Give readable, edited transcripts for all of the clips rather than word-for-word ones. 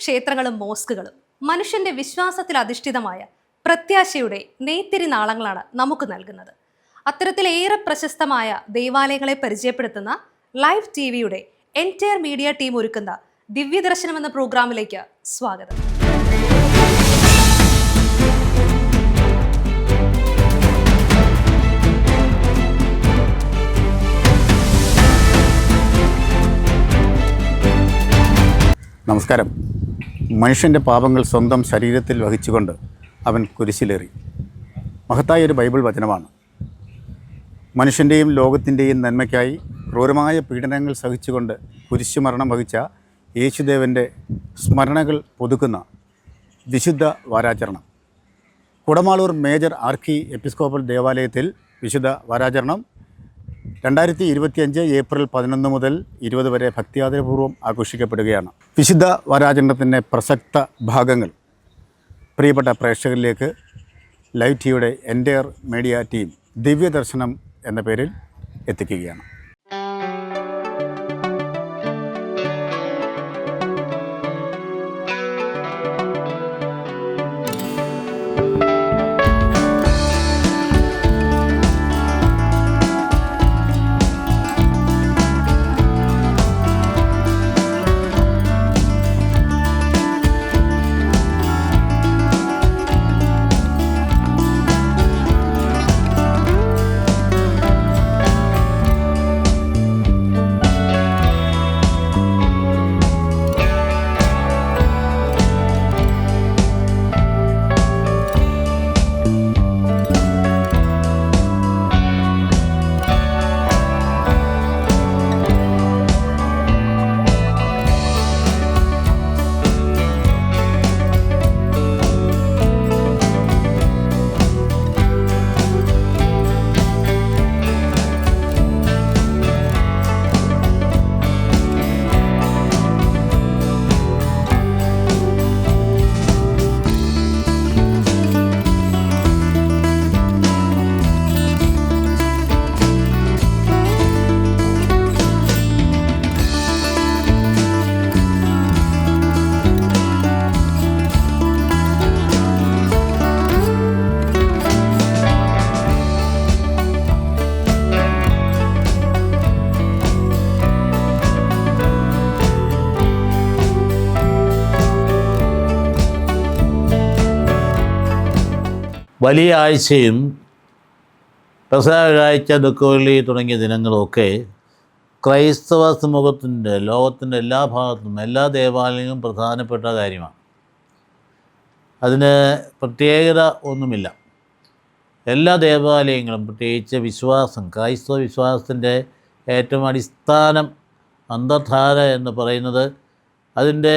ക്ഷേത്രങ്ങളും മോസ്കുകളും മനുഷ്യന്റെ വിശ്വാസത്തിൽ അധിഷ്ഠിതമായ പ്രത്യാശയുടെ നെയ്ത്തിരി നാളങ്ങളാണ് നമുക്ക് നൽകുന്നത്. അത്തരത്തിലേറെ പ്രശസ്തമായ ദേവാലയങ്ങളെ പരിചയപ്പെടുത്തുന്ന ലൈവ് ടിവിയുടെ എൻറ്റയർ മീഡിയ ടീം ഒരുക്കുന്ന ദിവ്യദർശനം എന്ന പ്രോഗ്രാമിലേക്ക് സ്വാഗതം. നമസ്കാരം. മനുഷ്യൻ്റെ പാപങ്ങൾ സ്വന്തം ശരീരത്തിൽ വഹിച്ചുകൊണ്ട് അവൻ കുരിശിലേറി. മഹത്തായ ഒരു ബൈബിൾ വചനമാണ്. മനുഷ്യൻ്റെയും ലോകത്തിൻ്റെയും നന്മയ്ക്കായി ക്രൂരമായ പീഡനങ്ങൾ സഹിച്ചുകൊണ്ട് കുരിശുമരണം വഹിച്ച യേശുദേവൻ്റെ സ്മരണകൾ പുതുക്കുന്ന വിശുദ്ധ വാരാചരണം. കുടമാളൂർ മേജർ ആർക്കി എപ്പിസ്കോപ്പൽ ദേവാലയത്തിൽ വിശുദ്ധ വാരാചരണം 2025 ഏപ്രിൽ 11 മുതൽ 20 വരെ ഭക്തിയാദരപൂർവ്വം ആഘോഷിക്കപ്പെടുകയാണ്. വിശുദ്ധ വാരാചരണത്തിൻ്റെ പ്രസക്ത ഭാഗങ്ങൾ പ്രിയപ്പെട്ട പ്രേക്ഷകരിലേക്ക് ലൈവ് ടിവിയുടെ എൻറ്റയർ മീഡിയ ടീം ദിവ്യദർശനം എന്ന പേരിൽ എത്തിക്കുകയാണ്. വലിയ ആഴ്ചയും പെസഹാഴ്ച ദുഃഖവെള്ളി തുടങ്ങിയ ദിനങ്ങളൊക്കെ ക്രൈസ്തവ സമൂഹത്തിൻ്റെ ലോകത്തിൻ്റെ എല്ലാ ഭാഗത്തും എല്ലാ ദേവാലയങ്ങളും പ്രധാനപ്പെട്ട കാര്യമാണ്. അതിന് പ്രത്യേകത ഒന്നുമില്ല. എല്ലാ ദേവാലയങ്ങളും പ്രത്യേകിച്ച് ക്രൈസ്തവ വിശ്വാസത്തിൻ്റെ ഏറ്റവും അടിസ്ഥാനം അന്തർധാര എന്ന് പറയുന്നത് അതിൻ്റെ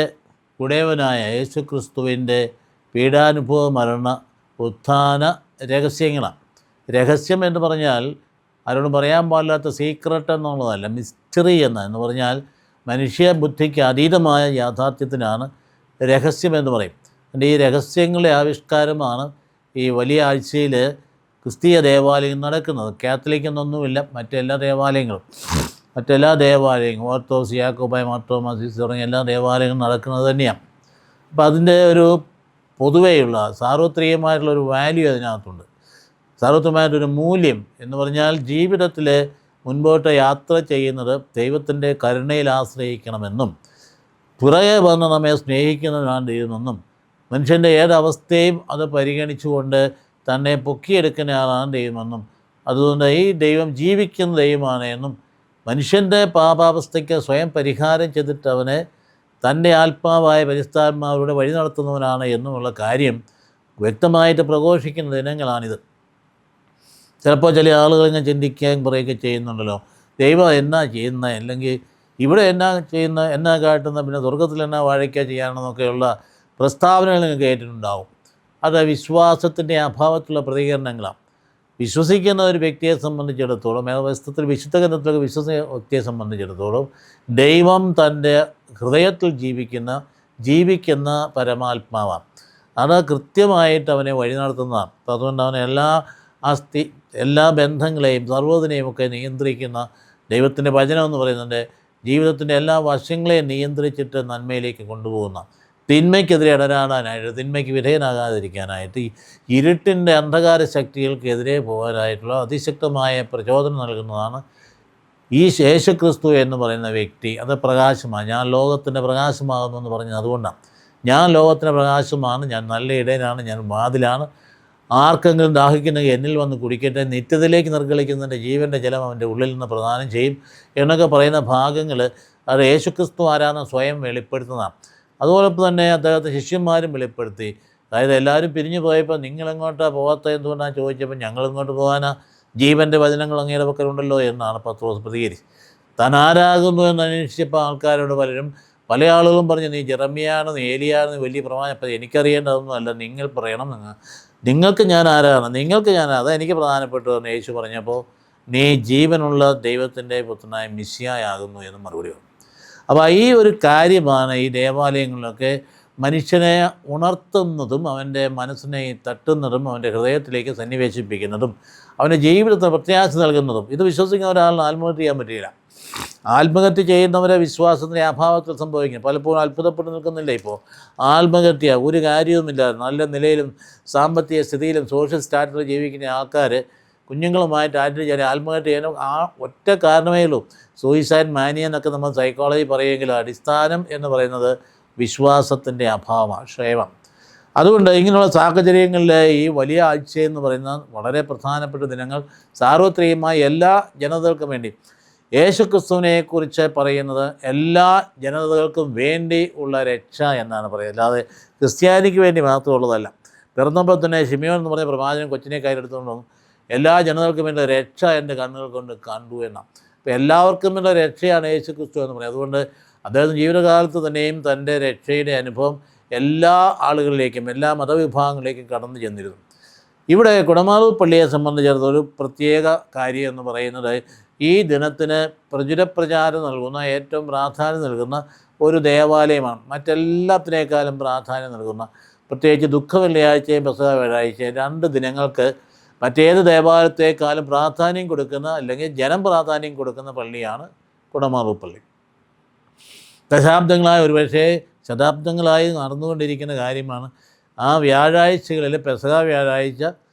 ഉടയവനായ യേശു ക്രിസ്തുവിൻ്റെ പീഡാനുഭവ മരണ ഉത്ഥാന രഹസ്യങ്ങളാണ്. രഹസ്യം എന്ന് പറഞ്ഞാൽ ആരോടും പറയാൻ പാടില്ലാത്ത സീക്രട്ട് എന്നുള്ളതല്ല, മിസ്റ്ററി എന്ന് പറഞ്ഞാൽ മനുഷ്യ ബുദ്ധിക്ക് അതീതമായ യാഥാർത്ഥ്യത്തിനാണ് രഹസ്യം എന്ന് പറയും. ഈ രഹസ്യങ്ങളുടെ ആവിഷ്കാരമാണ് ഈ വലിയ ആഴ്ചയിൽ ക്രിസ്തീയ ദേവാലയം നടക്കുന്നത്. കാത്തലിക് എന്നൊന്നുമില്ല, മറ്റെല്ലാ ദേവാലയങ്ങളും ഓർത്തഡോക്സ്, യാക്കോബായ, മാർത്തോമാ തുടങ്ങിയ എല്ലാ ദേവാലയങ്ങളും നടക്കുന്നത് തന്നെയാണ്. അപ്പോൾ അതിൻ്റെ ഒരു പൊതുവെയുള്ള സാർവത്രികമായിട്ടുള്ളൊരു വാല്യൂ അതിനകത്തുണ്ട്. സാർവത്രികമായിട്ടൊരു മൂല്യം എന്ന് പറഞ്ഞാൽ ജീവിതത്തിൽ മുൻപോട്ട് യാത്ര ചെയ്യുന്നത് ദൈവത്തിൻ്റെ കരുണയിൽ ആശ്രയിക്കണമെന്നും പുറകെ വന്ന് നമ്മെ സ്നേഹിക്കുന്നതിനാണ് ദൈവമെന്നും മനുഷ്യൻ്റെ ഏതവസ്ഥയും അത് പരിഗണിച്ചുകൊണ്ട് തന്നെ പൊക്കിയെടുക്കുന്നയാളാണ് ദൈവമെന്നും അതുകൊണ്ട് ഈ ദൈവം ജീവിക്കുന്ന ദൈവമാണ് എന്നും മനുഷ്യൻ്റെ പാപാവസ്ഥയ്ക്ക് സ്വയം പരിഹാരം ചെയ്തിട്ട് അവനെ തൻ്റെ ആത്മാവായ പരിശുദ്ധാത്മാവിലൂടെ വഴി നടത്തുന്നവനാണ് എന്നുമുള്ള കാര്യം വ്യക്തമായിട്ട് പ്രഘോഷിക്കുന്ന ദിനങ്ങളാണിത്. ചിലപ്പോൾ ചില ആളുകൾ ഇങ്ങനെ ചിന്തിക്കുകയും പറയുകയൊക്കെ ചെയ്യുന്നുണ്ടല്ലോ, ദൈവം എന്നാ ചെയ്യുന്നത്, അല്ലെങ്കിൽ ഇവിടെ എന്നാ ചെയ്യുന്ന, എന്നാ കാട്ടുന്ന, പിന്നെ സ്വർഗത്തിൽ എന്നാ വാഴയ്ക്ക ചെയ്യാനെന്നൊക്കെയുള്ള പ്രസ്താവനകൾ നിങ്ങൾക്ക് കേട്ടിട്ടുണ്ടാവും. അത് വിശ്വാസത്തിൻ്റെ അഭാവത്തിലുള്ള പ്രതികരണങ്ങളാണ്. വിശ്വസിക്കുന്ന ഒരു വ്യക്തിയെ സംബന്ധിച്ചിടത്തോളം, വേദപുസ്തകത്തിൽ വിശുദ്ധ ഗ്രന്ഥത്തിലൊക്കെ വിശ്വസിക്കുന്ന വ്യക്തിയെ സംബന്ധിച്ചിടത്തോളം ദൈവം തൻ്റെ ഹൃദയത്തിൽ ജീവിക്കുന്ന പരമാത്മാവാണ്. അത് കൃത്യമായിട്ട് അവനെ വഴി നടത്തുന്നതാണ്. അപ്പോൾ അതുകൊണ്ട് അവനെ എല്ലാ ബന്ധങ്ങളെയും സർവ്വതിനെയും ഒക്കെ നിയന്ത്രിക്കുന്ന ദൈവത്തിൻ്റെ വചനം എന്ന് പറയുന്നത് ജീവിതത്തിൻ്റെ എല്ലാ വശങ്ങളെയും നിയന്ത്രിച്ചിട്ട് നന്മയിലേക്ക് കൊണ്ടുപോകുന്ന തിന്മയ്ക്കെതിരെ ഇടരാടാനായിട്ട്, തിന്മയ്ക്ക് വിധേയനാകാതിരിക്കാനായിട്ട്, ഈ ഇരുട്ടിൻ്റെ അന്ധകാര ശക്തികൾക്കെതിരെ പോകാനായിട്ടുള്ള അതിശക്തമായ പ്രചോദനം നൽകുന്നതാണ് ഈ യേശുക്രിസ്തു എന്ന് പറയുന്ന വ്യക്തി. അത് പ്രകാശമാണ്. ഞാൻ ലോകത്തിൻ്റെ പ്രകാശമാകുന്നു എന്ന് പറഞ്ഞത് അതുകൊണ്ടാണ്. ഞാൻ ലോകത്തിൻ്റെ പ്രകാശമാണ്, ഞാൻ നല്ല ഇടയനാണ്, ഞാൻ വാതിലാണ്, ആർക്കെങ്കിലും ദാഹിക്കുന്നെങ്കിൽ എന്നിൽ വന്ന് കുടിക്കട്ടെ, നിത്യത്തിലേക്ക് നിർഗളിക്കുന്നതിൻ്റെ ജീവൻ്റെ ജലം അവൻ്റെ ഉള്ളിൽ നിന്ന് പ്രദാനം ചെയ്യും എന്നൊക്കെ പറയുന്ന ഭാഗങ്ങൾ അത് യേശുക്രിസ്തു ആരാന്ന് സ്വയം വെളിപ്പെടുത്തുന്നതാണ്. അതുപോലെ തന്നെ അദ്ദേഹത്തെ ശിഷ്യന്മാരും വെളിപ്പെടുത്തി. അതായത് എല്ലാവരും പിരിഞ്ഞു പോയപ്പോൾ നിങ്ങളെങ്ങോട്ടാണ് പോകാത്തത് എന്തുകൊണ്ടാണ് ചോദിച്ചപ്പോൾ ഞങ്ങളിങ്ങോട്ട് പോകാനാ, ജീവൻ്റെ വചനങ്ങൾ അങ്ങയുടെ പക്കലുണ്ടല്ലോ എന്നാണ് പത്രോസ് പ്രതികരിച്ചത്. താൻ ആരാകുന്നു എന്ന് അന്വേഷിച്ചപ്പോൾ ആൾക്കാരോട് പല ആളുകളും പറഞ്ഞു, നീ ജെറമ്യായാണ്, നീ ഏലിയാണ്, നീ വലിയ പ്രമാണം. അപ്പോൾ എനിക്കറിയേണ്ടതൊന്നും അല്ല, നിങ്ങൾ പറയണം, നിങ്ങൾക്ക് ഞാൻ ആരാണ്, നിങ്ങൾക്ക് ഞാൻ അതാ എനിക്ക് പ്രധാനപ്പെട്ടതെന്ന് യേശു പറഞ്ഞപ്പോൾ, നീ ജീവനുള്ള ദൈവത്തിൻ്റെ പുത്രനായ മിശിഹായാകുന്നു എന്ന് മറുപടി പറഞ്ഞു. അപ്പോൾ ഈ ഒരു കാര്യമാണ് ഈ ദേവാലയങ്ങളിലൊക്കെ മനുഷ്യനെ ഉണർത്തുന്നതും അവൻ്റെ മനസ്സിനെ തട്ടുന്നതും അവൻ്റെ ഹൃദയത്തിലേക്ക് സന്നിവേശിപ്പിക്കുന്നതും അവൻ്റെ ജീവിതത്തിന് പ്രത്യാശ നൽകുന്നതും. ഇത് വിശ്വസിക്കുന്ന ഒരാളിന് ആത്മഹത്യ ചെയ്യാൻ പറ്റില്ല. ആത്മഹത്യ ചെയ്യുന്നവരെ വിശ്വാസത്തിൻ്റെ അഭാവത്തിൽ സംഭവിക്കും. പലപ്പോഴും അത്ഭുതപ്പെട്ട് നിൽക്കുന്നില്ല. ഇപ്പോൾ ആത്മഹത്യ ഒരു കാര്യവുമില്ല, നല്ല നിലയിലും സാമ്പത്തിക സ്ഥിതിയിലും സോഷ്യൽ സ്റ്റാറ്റസിൽ ജീവിക്കുന്ന ആൾക്കാർ കുഞ്ഞുങ്ങളുമായിട്ട് ആത്മഹത്യ ചെയ്യാനും ആ ഒറ്റ കാരണമേ ഉള്ളൂ. സൂയിസൈഡ് മാനിയ എന്നൊക്കെ നമ്മൾ സൈക്കോളജി പറയുമെങ്കിലും അടിസ്ഥാനം എന്ന് പറയുന്നത് വിശ്വാസത്തിൻ്റെ അഭാവമാണ്, ക്ഷേമം. അതുകൊണ്ട് ഇങ്ങനെയുള്ള സാഹചര്യങ്ങളിൽ ഈ വലിയ ആഴ്ച എന്ന് പറയുന്ന വളരെ പ്രധാനപ്പെട്ട ദിനങ്ങൾ സാർവത്രികമായി എല്ലാ ജനതകൾക്കും വേണ്ടി യേശുക്രിസ്തുവിനെക്കുറിച്ച് പറയുന്നത് എല്ലാ ജനതകൾക്കും വേണ്ടി ഉള്ള രക്ഷ എന്നാണ് പറയുന്നത്. അല്ലാതെ ക്രിസ്ത്യാനിക്ക് വേണ്ടി മാത്രമുള്ളതല്ല. പിറന്നപ്പോൾ തന്നെ ശിമിയോൻ എന്ന് പറഞ്ഞ പ്രവാചകൻ കൊച്ചിനെ കയ്യിലെടുത്തുകൊണ്ടു എല്ലാ ജനതകൾക്കും വേണ്ടി രക്ഷ എൻ്റെ കണ്ണുകൾ കൊണ്ട് കണ്ടു എന്നാണ്. അപ്പോൾ എല്ലാവർക്കും വേണ്ട രക്ഷയാണ് യേശുക്രിസ്തു എന്ന് പറയുന്നത്. അതുകൊണ്ട് അദ്ദേഹം ജീവിതകാലത്ത് തന്നെയും തൻ്റെ രക്ഷയുടെ അനുഭവം എല്ലാ ആളുകളിലേക്കും എല്ലാ മതവിഭാഗങ്ങളിലേക്കും കടന്നു ചെന്നിരുന്നു. ഇവിടെ കുടമാളൂർ പള്ളിയെ സംബന്ധിച്ചിടത്തോളം ഒരു പ്രത്യേക കാര്യം എന്ന് പറയുന്നത് ഈ ദിനത്തിന് പ്രചുരപ്രചാരം നൽകുന്ന, ഏറ്റവും പ്രാധാന്യം നൽകുന്ന ഒരു ദേവാലയമാണ്. മറ്റെല്ലാത്തിനേക്കാളും പ്രാധാന്യം നൽകുന്ന, പ്രത്യേകിച്ച് ദുഃഖ വെള്ളിയാഴ്ചയും പെസഹ വ്യാഴാഴ്ചയും 2 ദിനങ്ങൾക്ക് മറ്റേത് ദേവാലയത്തെക്കാളും പ്രാധാന്യം കൊടുക്കുന്ന, അല്ലെങ്കിൽ ജനം പ്രാധാന്യം കൊടുക്കുന്ന പള്ളിയാണ് കുടമാളൂർ പള്ളി. ദശാബ്ദങ്ങളായി, ഒരുപക്ഷേ ശതാബ്ദങ്ങളായി നടന്നുകൊണ്ടിരിക്കുന്ന കാര്യമാണ്. ആ വ്യാഴാഴ്ചകളിൽ പെസഹ വ്യാഴാഴ്ച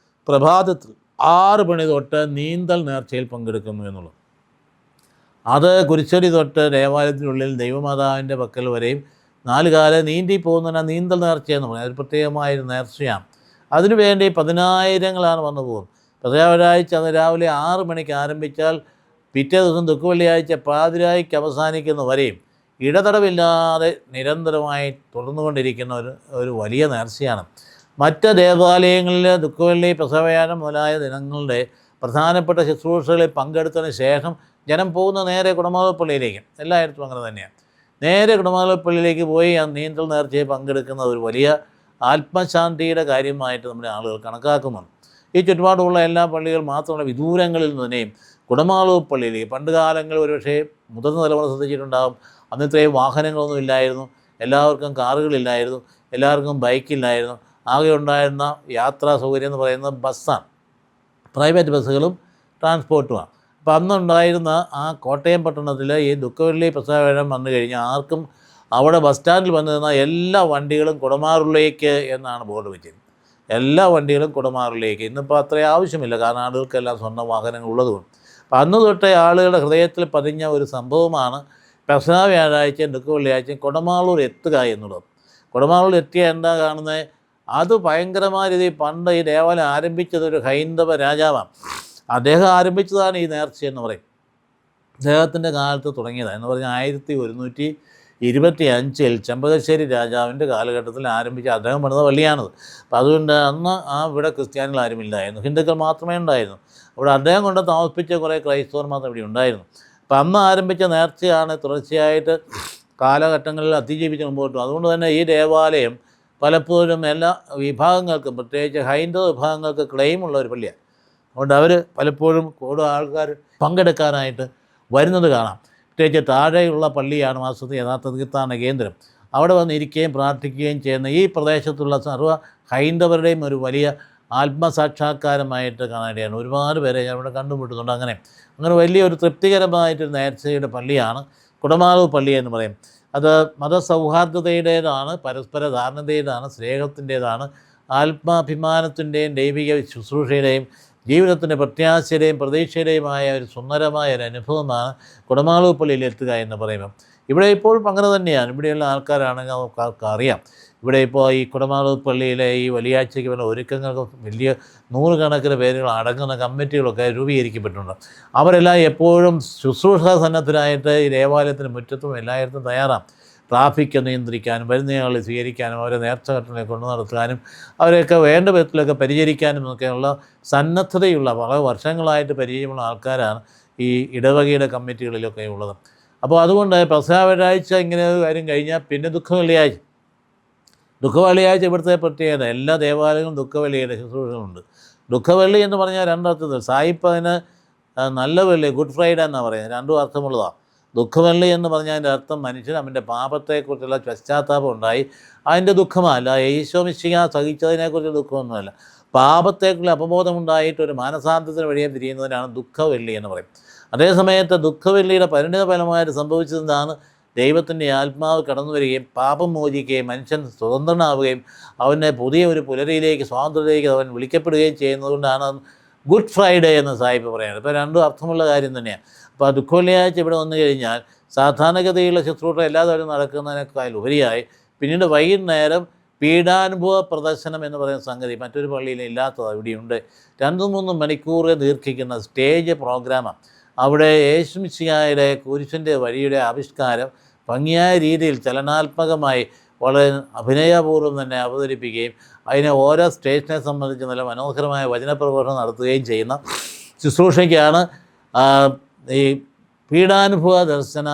പ്രഭാതത്തിൽ 6 മണി തൊട്ട് നീന്തൽ നേർച്ചയിൽ പങ്കെടുക്കുന്നു എന്നുള്ളത്. അത് കുരിശടി തൊട്ട് ദേവാലയത്തിനുള്ളിൽ ദൈവമാതാവിൻ്റെ പക്കൽ വരെയും 4 കാലം നീന്തി പോകുന്ന നീന്തൽ നേർച്ചയെന്ന് പറയുന്നത് ഒരു പ്രത്യേകമായൊരു നേർച്ചയാണ്. അതിനുവേണ്ടി 10,000ങ്ങളാണ് വന്നു പോകുന്നത്. പെസഹ വ്യാഴാഴ്ച അന്ന് രാവിലെ 6 മണിക്ക് ആരംഭിച്ചാൽ പിറ്റേ ദിവസം ദുഃഖവെള്ളിയാഴ്ച പാതിരായ്ക്ക് അവസാനിക്കുന്ന വരെയും ഇടതടവില്ലാതെ നിരന്തരമായി തുടർന്നുകൊണ്ടിരിക്കുന്ന ഒരു വലിയ നേർച്ചയാണ്. മറ്റ് ദേവാലയങ്ങളിൽ ദുഃഖവെള്ളി, പെസഹവ്യാഴം മുതലായ ദിനങ്ങളുടെ പ്രധാനപ്പെട്ട ശുശ്രൂഷകളിൽ പങ്കെടുത്തതിന് ശേഷം ജനം പോകുന്ന നേരെ കുടമാളൂർ പള്ളിയിലേക്ക്. എല്ലായിടത്തും അങ്ങനെ തന്നെയാണ്. നേരെ കുടമാളൂർ പള്ളിയിലേക്ക് പോയി ആ നീന്തൽ നേർച്ചയിൽ പങ്കെടുക്കുന്ന ഒരു വലിയ ആത്മശാന്തിയുടെ കാര്യമായിട്ട് നമ്മുടെ ആളുകൾ കണക്കാക്കുന്നുണ്ട്. ഈ ചുറ്റുപാടുള്ള എല്ലാ പള്ളികൾ മാത്രമല്ല, വിദൂരങ്ങളിൽ നിന്നെയും കുടമാളൂർ പള്ളിയിലേക്ക്, പണ്ട് കാലങ്ങളിൽ ഒരുപക്ഷേ മുതിർന്ന തലമുറ ശ്രദ്ധിച്ചിട്ടുണ്ടാകും, അന്ന് ഇത്രയും വാഹനങ്ങളൊന്നും ഇല്ലായിരുന്നു, എല്ലാവർക്കും കാറുകളില്ലായിരുന്നു, എല്ലാവർക്കും ബൈക്കില്ലായിരുന്നു. ആകെ ഉണ്ടായിരുന്ന യാത്രാ സൗകര്യം എന്ന് പറയുന്നത് ബസ്സാണ്, പ്രൈവറ്റ് ബസ്സുകളും ട്രാൻസ്പോർട്ടുമാണ്. അപ്പോൾ അന്നുണ്ടായിരുന്ന ആ കോട്ടയം പട്ടണത്തിൽ ഈ ദുഃഖവെള്ളി പെസഹ വ്യാഴം വന്നു കഴിഞ്ഞാൽ ആർക്കും അവിടെ ബസ് സ്റ്റാൻഡിൽ വന്നു നിന്നാൽ എല്ലാ വണ്ടികളും കുടമാളൂരിലേക്ക് എന്നാണ് ബോർഡ് വെച്ചിരുന്നത്. എല്ലാ വണ്ടികളും കുടമാളൂരിലേക്ക്. ഇന്നിപ്പോൾ അത്രയും ആവശ്യമില്ല, കാരണം ആളുകൾക്കെല്ലാം സ്വന്തം വാഹനങ്ങൾ ഉള്ളതുകൊണ്ട്. അപ്പം അന്ന് തൊട്ടേ ആളുകളുടെ ഹൃദയത്തിൽ പതിഞ്ഞ ഒരു സംഭവമാണ് പെസഹ വ്യാഴാഴ്ചയും ദുഃഖവെള്ളിയാഴ്ചയും കുടമാളൂർ എത്തുക എന്നുള്ളത്. കുടമാളൂർ എത്തിയ എന്താ കാണുന്നത്? അത് ഭയങ്കരമായ രീതിയിൽ പണ്ട് ഈ ദേവാലയം ആരംഭിച്ചത് ഒരു ഹൈന്ദവ രാജാവാണ്. അദ്ദേഹം ആരംഭിച്ചതാണ് ഈ നേർച്ച എന്ന് പറയും. അദ്ദേഹത്തിൻ്റെ കാലത്ത് തുടങ്ങിയതാണ് എന്ന് പറഞ്ഞാൽ 1125 ചെമ്പകശ്ശേരി രാജാവിൻ്റെ കാലഘട്ടത്തിൽ ആരംഭിച്ച അദ്ദേഹം പണിത പള്ളിയാണത്. അപ്പോൾ അതുകൊണ്ട് അന്ന് ഇവിടെ ക്രിസ്ത്യാനികൾ ആരുമില്ലായിരുന്നു, ഹിന്ദുക്കൾ മാത്രമേ ഉണ്ടായിരുന്നു. അവിടെ അദ്ദേഹം കൊണ്ട് താമസിപ്പിച്ച കുറേ ക്രൈസ്തവർ മാത്രം ഇവിടെ ഉണ്ടായിരുന്നു. അപ്പം അന്ന് ആരംഭിച്ച നേർച്ചയാണ് തുടർച്ചയായിട്ട് കാലഘട്ടങ്ങളിൽ അതിജീവിച്ച് മുമ്പോട്ടും. അതുകൊണ്ട് തന്നെ ഈ ദേവാലയം പലപ്പോഴും എല്ലാ വിഭാഗങ്ങൾക്കും, പ്രത്യേകിച്ച് ഹൈന്ദവ വിഭാഗങ്ങൾക്ക് ക്ലെയിമുള്ള ഒരു പള്ളിയാണ്. അതുകൊണ്ട് അവർ പലപ്പോഴും കൂടുതൽ ആൾക്കാർ പങ്കെടുക്കാനായിട്ട് വരുന്നത് കാണാം. പ്രത്യേകിച്ച് താഴെയുള്ള പള്ളിയാണ് വാസ്തവത്തിൽ യഥാർത്ഥ തീർത്ഥാടന കേന്ദ്രം. അവിടെ വന്നിരിക്കുകയും പ്രാർത്ഥിക്കുകയും ചെയ്യുന്ന ഈ പ്രദേശത്തുള്ള സർവ്വ ഹൈന്ദവരുടെയും ഒരു വലിയ ആത്മസാക്ഷാത്കാരമായിട്ട് കാണാനിടയാണ്. ഒരുപാട് പേരെ ഞാൻ ഇവിടെ കണ്ടുമുട്ടുന്നുണ്ട്. അങ്ങനെ വലിയൊരു തൃപ്തികരമായിട്ടൊരു നേർച്ചയുടെ പള്ളിയാണ് കുടമാളൂർ പള്ളി എന്ന് പറയും. അത് മതസൗഹാർദ്ദതയുടേതാണ്, പരസ്പര ധാരണതയുടേതാണ്, സ്നേഹത്തിൻ്റേതാണ്, ആത്മാഭിമാനത്തിൻ്റെയും ദൈവിക ശുശ്രൂഷയുടെയും ജീവിതത്തിൻ്റെ പ്രത്യാശയുടെയും പ്രതീക്ഷയുടെയുമായ ഒരു സുന്ദരമായ ഒരു അനുഭവമാണ് കുടമാളൂർ പള്ളിയിൽ എത്തുക എന്ന് പറയുമ്പോൾ. ഇവിടെ ഇപ്പോഴും അങ്ങനെ തന്നെയാണ്. ഇവിടെയുള്ള ആൾക്കാരാണെങ്കിൽ നമുക്ക് അറിയാം. ഇവിടെ ഇപ്പോൾ ഈ കുടമാളൂർ പള്ളിയിലെ ഈ വലിയാഴ്ചയ്ക്ക് വേണ്ട ഒരുക്കങ്ങൾക്ക് വലിയ നൂറുകണക്കിന് പേരുകൾ അടങ്ങുന്ന കമ്മിറ്റികളൊക്കെ രൂപീകരിക്കപ്പെട്ടിട്ടുണ്ട്. അവരെല്ലാം എപ്പോഴും ശുശ്രൂഷ സന്നദ്ധരായിട്ട് ഈ ദേവാലയത്തിന് മുറ്റത്തും എല്ലായിടത്തും തയ്യാറാണ്. ട്രാഫിക് നിയന്ത്രിക്കാനും വരുന്നയാളെ സ്വീകരിക്കാനും അവരെ നേർച്ചഘട്ടങ്ങളെ കൊണ്ടു നടത്താനും അവരെയൊക്കെ വേണ്ട വിധത്തിലൊക്കെ പരിചരിക്കാനും ഒക്കെയുള്ള സന്നദ്ധതയുള്ള വളരെ വർഷങ്ങളായിട്ട് പരിചയമുള്ള ആൾക്കാരാണ് ഈ ഇടവകയുടെ കമ്മിറ്റികളിലൊക്കെ ഉള്ളത്. അപ്പോൾ അതുകൊണ്ട് പെസഹ വ്യാഴാഴ്ച ഇങ്ങനെ ഒരു കാര്യം കഴിഞ്ഞാൽ പിന്നെ ദുഃഖവെള്ളിയാഴ്ച ഇവിടുത്തെ പ്രത്യേകത. എല്ലാ ദേവാലയങ്ങളും ദുഃഖവെള്ളിയുടെ ശുശ്രൂഷകളുണ്ട്. ദുഃഖവെള്ളി എന്ന് പറഞ്ഞാൽ രണ്ടർത്ഥത്തിൽ സായിപ്പ് അതിന് നല്ല വെള്ളി, ഗുഡ് ഫ്രൈഡേ എന്നാണ് പറയുന്നത്. രണ്ടും അർത്ഥമുള്ളതാണ്. ദുഃഖവെള്ളി എന്ന് പറഞ്ഞതിൻ്റെ അർത്ഥം മനുഷ്യൻ അവൻ്റെ പാപത്തെക്കുറിച്ചുള്ള പശ്ചാത്താപം ഉണ്ടായി അതിൻ്റെ ദുഃഖമല്ല, ഈശോ മിശിഹ സഹിച്ചതിനെക്കുറിച്ച് ദുഃഖമൊന്നുമല്ല, പാപത്തെക്കുറിച്ച് അപബോധമുണ്ടായിട്ട് ഒരു മാനസാന്തരത്തിന് വഴിയെ തിരിയുന്നതിനാണ് ദുഃഖവെള്ളി എന്ന് പറയും. അതേസമയത്ത് ദുഃഖവെള്ളിയുടെ പരിണിത ഫലമായിട്ട് സംഭവിച്ചതെന്താണ്? ദൈവത്തിൻ്റെ ആത്മാവ് കടന്നു വരികയും പാപം മോചിക്കുകയും മനുഷ്യൻ സ്വതന്ത്രനാവുകയും അവൻ്റെ പുതിയ ഒരു പുലരിയിലേക്ക്, സ്വാതന്ത്ര്യത്തിലേക്ക് അവൻ വിളിക്കപ്പെടുകയും ചെയ്യുന്നതുകൊണ്ടാണ് ഗുഡ് ഫ്രൈഡേ എന്ന് സായിപ്പ് പറയുന്നത്. ഇപ്പോൾ രണ്ടും അർത്ഥമുള്ള കാര്യം തന്നെയാണ്. അപ്പോൾ ദുഃഖവെള്ളിയാഴ്ച ഇവിടെ വന്നു കഴിഞ്ഞാൽ സാധാരണഗതിയുള്ള ശുശ്രൂഷ എല്ലാ തവണയും നടക്കുന്നതിനേക്കാൾ ഉപരിയായി പിന്നീട് വൈകുന്നേരം പീഡാനുഭവ പ്രദർശനം എന്ന് പറയുന്ന സംഗതി മറ്റൊരു പള്ളിയിൽ ഇല്ലാത്തത് ഇവിടെയുണ്ട്. 2-3 മണിക്കൂർ ദീർഘിക്കുന്ന സ്റ്റേജ് പ്രോഗ്രാമാണ്. അവിടെ യേശുമിശിഹായുടെ കുരിശിൻ്റെ വഴിയുടെ ആവിഷ്കാരം ഭംഗിയായ രീതിയിൽ ചലനാത്മകമായി വളരെ അഭിനയപൂർവ്വം തന്നെ അവതരിപ്പിക്കുകയും അതിനെ ഓരോ സ്റ്റേഷനെ സംബന്ധിച്ച് നല്ല മനോഹരമായ വചനപ്രഘോഷണം നടത്തുകയും ചെയ്യുന്ന ശുശ്രൂഷയ്ക്കാണ് ഈ പീഡാനുഭവ ദർശന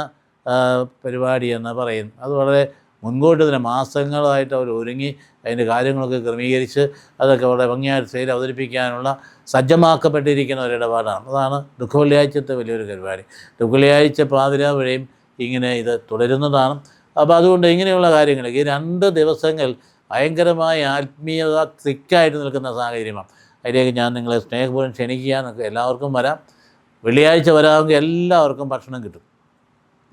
പരിപാടി എന്ന് പറയുന്നത്. അത് വളരെ മുൻകൂട്ടി തന്നെ മാസങ്ങളായിട്ട് അവർ ഒരുങ്ങി അതിൻ്റെ കാര്യങ്ങളൊക്കെ ക്രമീകരിച്ച് അതൊക്കെ വളരെ ഭംഗിയായിട്ട് സ്റ്റേജിൽ അവതരിപ്പിക്കാനുള്ള സജ്ജമാക്കപ്പെട്ടിരിക്കുന്ന ഒരിടപാടാണ്. അതാണ് ദുഃഖവെള്ളിയാഴ്ചത്തെ വലിയൊരു പരിപാടി. ദുഃഖവെള്ളിയാഴ്ച പാതിരാ വരെയും ഇങ്ങനെ ഇത് തുടരുന്നതാണ്. അപ്പോൾ അതുകൊണ്ട് ഇങ്ങനെയുള്ള കാര്യങ്ങൾ ഈ 2 ദിവസങ്ങൾ ഭയങ്കരമായ ആത്മീയത തിക്കായിട്ട് നിൽക്കുന്ന സാഹചര്യമാണ്. അതിലേക്ക് ഞാൻ നിങ്ങളെ സ്നേഹപൂർവ്വം ക്ഷണിക്കുക. എല്ലാവർക്കും വരാം. വെള്ളിയാഴ്ച വരാമെങ്കിൽ എല്ലാവർക്കും ഭക്ഷണം കിട്ടും.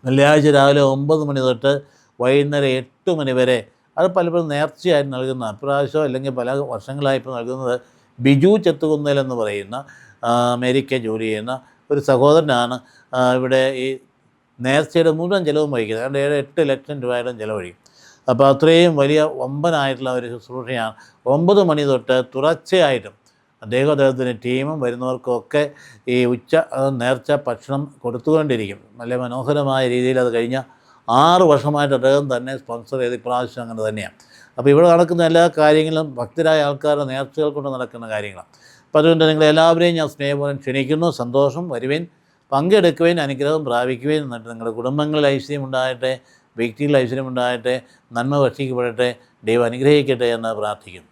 വെള്ളിയാഴ്ച രാവിലെ 9 മണി തൊട്ട് വൈകുന്നേരം 8 മണി വരെ. അത് പലപ്പോഴും നേർച്ചയായിട്ട് നൽകുന്ന, അപ്രാവശ്യം അല്ലെങ്കിൽ പല വർഷങ്ങളായിപ്പോൾ നൽകുന്നത് ബിജു ചെത്തുകുന്നേൽ എന്ന് പറയുന്ന അമേരിക്ക ജോലി ചെയ്യുന്ന ഒരു സഹോദരനാണ് ഇവിടെ ഈ നേർച്ചയുടെ മുഴുവൻ ചിലവും വഹിക്കുന്നത്. അതുകൊണ്ട് 7-8 ലക്ഷം രൂപയുടെ ചിലവഴിക്കും. അപ്പോൾ അത്രയും വലിയ വമ്പനായിട്ടുള്ള ഒരു ശുശ്രൂഷയാണ്. 9 മണി തൊട്ട് തുടർച്ചയായിട്ടും അദ്ദേഹത്തിൻ്റെ ടീമും വരുന്നവർക്കൊക്കെ ഈ നേർച്ച ഭക്ഷണം കൊടുത്തുകൊണ്ടിരിക്കും. നല്ല മനോഹരമായ രീതിയിൽ അത് കഴിഞ്ഞ 6 വർഷമായിട്ട് അദ്ദേഹം തന്നെ സ്പോൺസർ ചെയ്ത് ഇപ്രാവശ്യം അങ്ങനെ തന്നെയാണ്. അപ്പോൾ ഇവിടെ നടക്കുന്ന എല്ലാ കാര്യങ്ങളും ഭക്തരായ ആൾക്കാരുടെ നേർച്ചകൾ കൊണ്ട് നടക്കുന്ന കാര്യങ്ങളാണ്. അപ്പോൾ അതുകൊണ്ട് നിങ്ങളെല്ലാവരെയും ഞാൻ സ്നേഹപൂർവ്വം ക്ഷണിക്കുന്നു. സന്തോഷം, വരുവേൻ, പങ്കെടുക്കുവേൻ, അനുഗ്രഹം പ്രാപിക്കുവേൻ. എന്നിട്ട് നിങ്ങളുടെ കുടുംബങ്ങളിൽ ഐശ്വര്യം ഉണ്ടാകട്ടെ, വ്യക്തികളിൽ ഐശ്വര്യം ഉണ്ടാകട്ടെ, നന്മ ഭക്ഷിക്കപ്പെടട്ടെ, ദൈവം അനുഗ്രഹിക്കട്ടെ എന്ന് പ്രാർത്ഥിക്കുന്നു.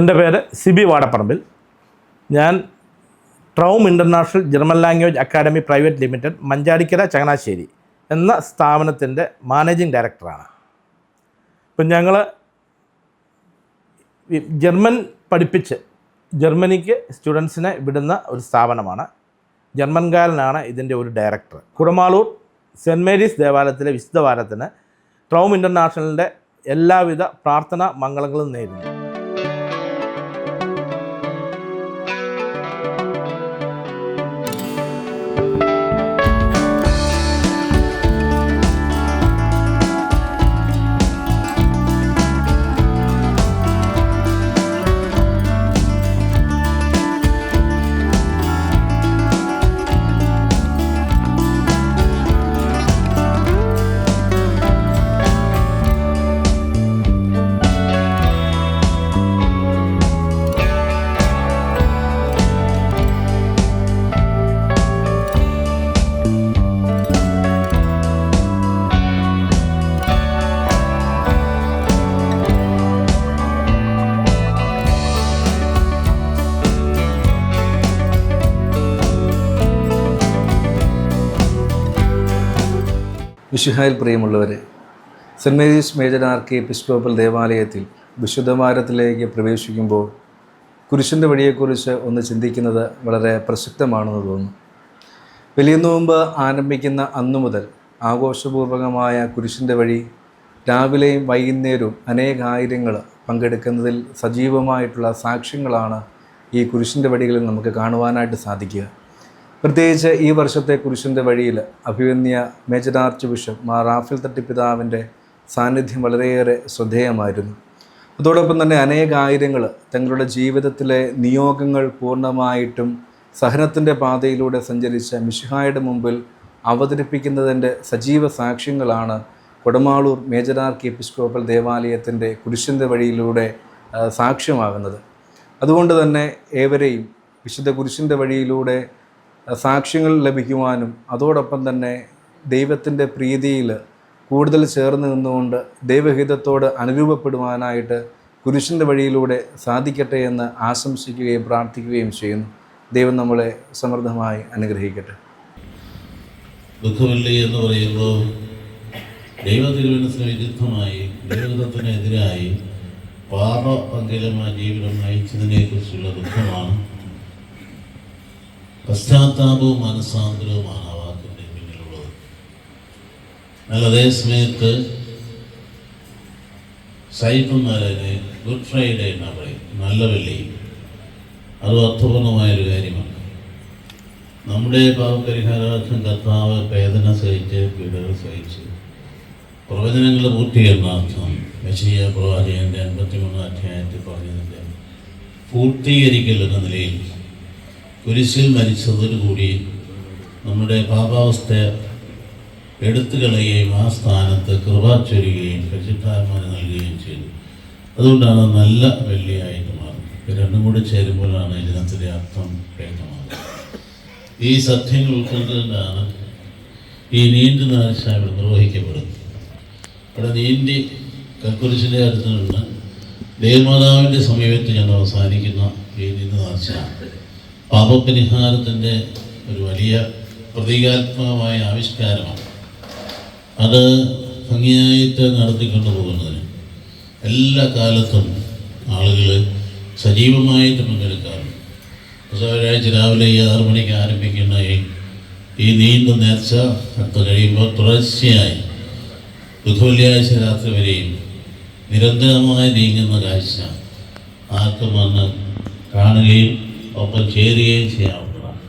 എൻ്റെ പേര് സിബി വാടപ്പറമ്പിൽ. ഞാൻ Traum International German Language Academy Private Limited Manjadikkara Changanassery എന്ന സ്ഥാപനത്തിൻ്റെ മാനേജിംഗ് ഡയറക്ടറാണ്. ഇപ്പം ഞങ്ങൾ ജർമ്മൻ പഠിപ്പിച്ച് ജർമ്മനിക്ക് സ്റ്റുഡൻസിനെ വിടുന്ന ഒരു സ്ഥാപനമാണ്. ജർമ്മൻകാരനാണ് ഇതിൻ്റെ ഒരു ഡയറക്ടർ. കുടമാളൂർ സെൻറ്റ് മേരീസ് ദേവാലയത്തിലെ വിശുദ്ധ വാരത്തിന് ട്രൗം ഇൻ്റർനാഷണലിൻ്റെ എല്ലാവിധ പ്രാർത്ഥനാ മംഗളങ്ങളും നേരുന്നു. മിശിഹായിൽ പ്രിയമുള്ളവരെ, സെൻറ്റ് മേരീസ് മേജർ ആർക്കി എപ്പിസ്കോപ്പൽ ദേവാലയത്തിൽ വിശുദ്ധവാരത്തിലേക്ക് പ്രവേശിക്കുമ്പോൾ കുരിശിൻ്റെ വഴിയെക്കുറിച്ച് ഒന്ന് ചിന്തിക്കുന്നത് വളരെ പ്രസക്തമാണെന്ന് തോന്നുന്നു. വലിയ നോമ്പ് ആരംഭിക്കുന്ന അന്നു മുതൽ ആഘോഷപൂർവകമായ കുരിശിൻ്റെ വഴി രാവിലെയും വൈകുന്നേരവും അനേകായിരങ്ങൾ പങ്കെടുക്കുന്നതിൽ സജീവമായിട്ടുള്ള സാക്ഷ്യങ്ങളാണ് ഈ കുരിശിൻ്റെ വഴികളിൽ നമുക്ക് കാണുവാനായിട്ട് സാധിക്കുക. പ്രത്യേകിച്ച് ഈ വർഷത്തെ കുരിശിൻ്റെ വഴിയിൽ അഭിവന്യ major archbishop Mar Raphael തട്ടിപ്പിതാവിൻ്റെ സാന്നിധ്യം വളരെയേറെ ശ്രദ്ധേയമായിരുന്നു. അതോടൊപ്പം തന്നെ അനേകായിരങ്ങൾ തങ്ങളുടെ ജീവിതത്തിലെ നിയോഗങ്ങൾ പൂർണ്ണമായിട്ടും സഹനത്തിൻ്റെ പാതയിലൂടെ സഞ്ചരിച്ച മിശിഹായുടെ മുമ്പിൽ അവതരിപ്പിക്കുന്നതിൻ്റെ സജീവ സാക്ഷ്യങ്ങളാണ് കുടമാളൂർ മേജർ ആർക്കി എപ്പിസ്കോപ്പൽ ദേവാലയത്തിൻ്റെ കുരിശിൻ്റെ വഴിയിലൂടെ സാക്ഷ്യമാകുന്നത്. അതുകൊണ്ട് തന്നെ ഏവരെയും വിശുദ്ധ കുരിശിൻ്റെ വഴിയിലൂടെ സാക്ഷ്യങ്ങൾ ലഭിക്കുവാനും അതോടൊപ്പം തന്നെ ദൈവത്തിൻ്റെ പ്രീതിയിൽ കൂടുതൽ ചേർന്ന് നിന്നുകൊണ്ട് ദൈവഹിതത്തോട് അനുരൂപപ്പെടുവാനായിട്ട് കുരിശിൻ്റെ വഴിയിലൂടെ സാധിക്കട്ടെ എന്ന് ആശംസിക്കുകയും പ്രാർത്ഥിക്കുകയും ചെയ്യുന്നു. ദൈവം നമ്മളെ സമൃദ്ധമായി അനുഗ്രഹിക്കട്ടെ. ദുഃഖവെള്ളി എന്ന് പറയുമ്പോൾ ദൈവതിരുവനത്തിന് വിരുദ്ധമായി ദൈവഹിതത്തിനെതിരായി പാപപങ്കിലമായ ജീവിതം നയിച്ചതിനെക്കുറിച്ചുള്ള ദുഃഖമാണ്. പശ്ചാത്താപവും മനസ്സാന്തരവുമാണ് ആ വാക്കിൻ്റെ പിന്നിലുള്ളത്. എന്നാൽ അതേ സമയത്ത് സൈഫന്മാരതിനെ ഗുഡ് ഫ്രൈഡേ എന്നാണ് പറയും, നല്ല വെള്ളി. അതും അർത്ഥപൂർണമായൊരു കാര്യമാണ്. നമ്മുടെ പാപപരിഹാരാർത്ഥം കർത്താവ് വേദന സഹിച്ച് പീഡകൾ സഹിച്ച് പ്രവചനങ്ങളുടെ പൂർത്തീകരണാർത്ഥം യെശയ്യാ പ്രവാചകൻ്റെ 53 അധ്യായത്തിൽ പറഞ്ഞതിൻ്റെ പൂർത്തീകരിക്കൽ എന്ന നിലയിൽ കുരിശിൽ മരിച്ചതോടുകൂടി നമ്മുടെ പാപാവസ്ഥ എടുത്തു കളയുകയും ആ സ്ഥാനത്ത് കൃപ ചൊരിയുകയും പരിശുദ്ധാത്മാവിനെ നൽകുകയും ചെയ്തു. അതുകൊണ്ടാണ് നല്ല വെള്ളിയായിട്ട് മാറുന്നത്. രണ്ടും കൂടി ചേരുമ്പോഴാണ് ഈ ദിനത്തിൻ്റെ അർത്ഥം വ്യക്തമാകുന്നത്. ഈ സത്യങ്ങൾ ഉൾക്കൊണ്ടുകൊണ്ടാണ് ഈ നീണ്ടു നേർച്ച ഇവിടെ നിർവഹിക്കപ്പെടുന്നത്. ഇവിടെ നീന്തി കൽക്കുരിശിൻ്റെ അടുത്ത് നിന്ന് ദേവമാതാവിൻ്റെ സമീപത്ത് ഞങ്ങൾ അവസാനിക്കുന്ന ഈ നീണ്ടു നേർച്ച പാപപരിഹാരത്തിൻ്റെ ഒരു വലിയ പ്രതീകാത്മകമായ ആവിഷ്കാരമാണ്. അത് ഭംഗിയായിട്ട് നടത്തിക്കൊണ്ടു പോകുന്നതിന് എല്ലാ കാലത്തും ആളുകൾ സജീവമായിട്ട് പങ്കെടുക്കാറുണ്ട്. വ്യാഴാഴ്ച രാവിലെ 6 മണിക്ക് ആരംഭിക്കുന്ന ഈ നീണ്ട നേർച്ച അടുത്ത് കഴിയുമ്പോൾ തുടർച്ചയായി ദുഃഖവെള്ളിയാഴ്ച രാത്രി വരെയും നിരന്തരമായി നീങ്ങുന്ന കാഴ്ച ആർക്കും വന്ന് കാണുകയും ഒപ്പം ചേരുകയും ചെയ്യാവുന്നതാണ്.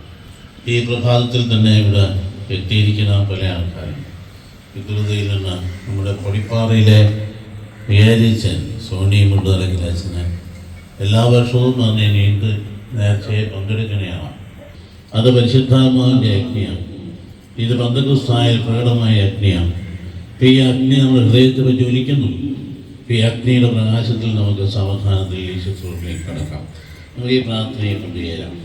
ഈ പ്രഭാതത്തിൽ തന്നെ ഇവിടെ എത്തിയിരിക്കുന്ന പല ആൾക്കാരും വിദ്രുതയിൽ നിന്ന് നമ്മുടെ പൊടിപ്പാറയിലെ വിചാരിച്ചൻ സോണി മുണ്ടലക്കിലച്ഛന് എല്ലാ വർഷവും വന്ന് നീണ്ട് നേർച്ചയെ പങ്കെടുക്കുന്നതാണ്. അത് പരിശുദ്ധാത്മാവിൻ്റെ അഗ്നിയാണ്. ഇത് പന്തക്കുസ്തായിൽ പ്രകടമായ അഗ്നിയാണ്. ഈ അഗ്നി നമ്മുടെ ഹൃദയത്തിൽ ജ്വലിക്കുന്നു. ഈ അഗ്നിയുടെ പ്രകാശത്തിൽ നമുക്ക് സാവധാനത്തിൽ ഈ ശുശ്രൂഷയിലേക്ക് കടക്കാം. നമുക്ക് ഈ പ്രാർത്ഥനയെ കൊണ്ടുചേരാം.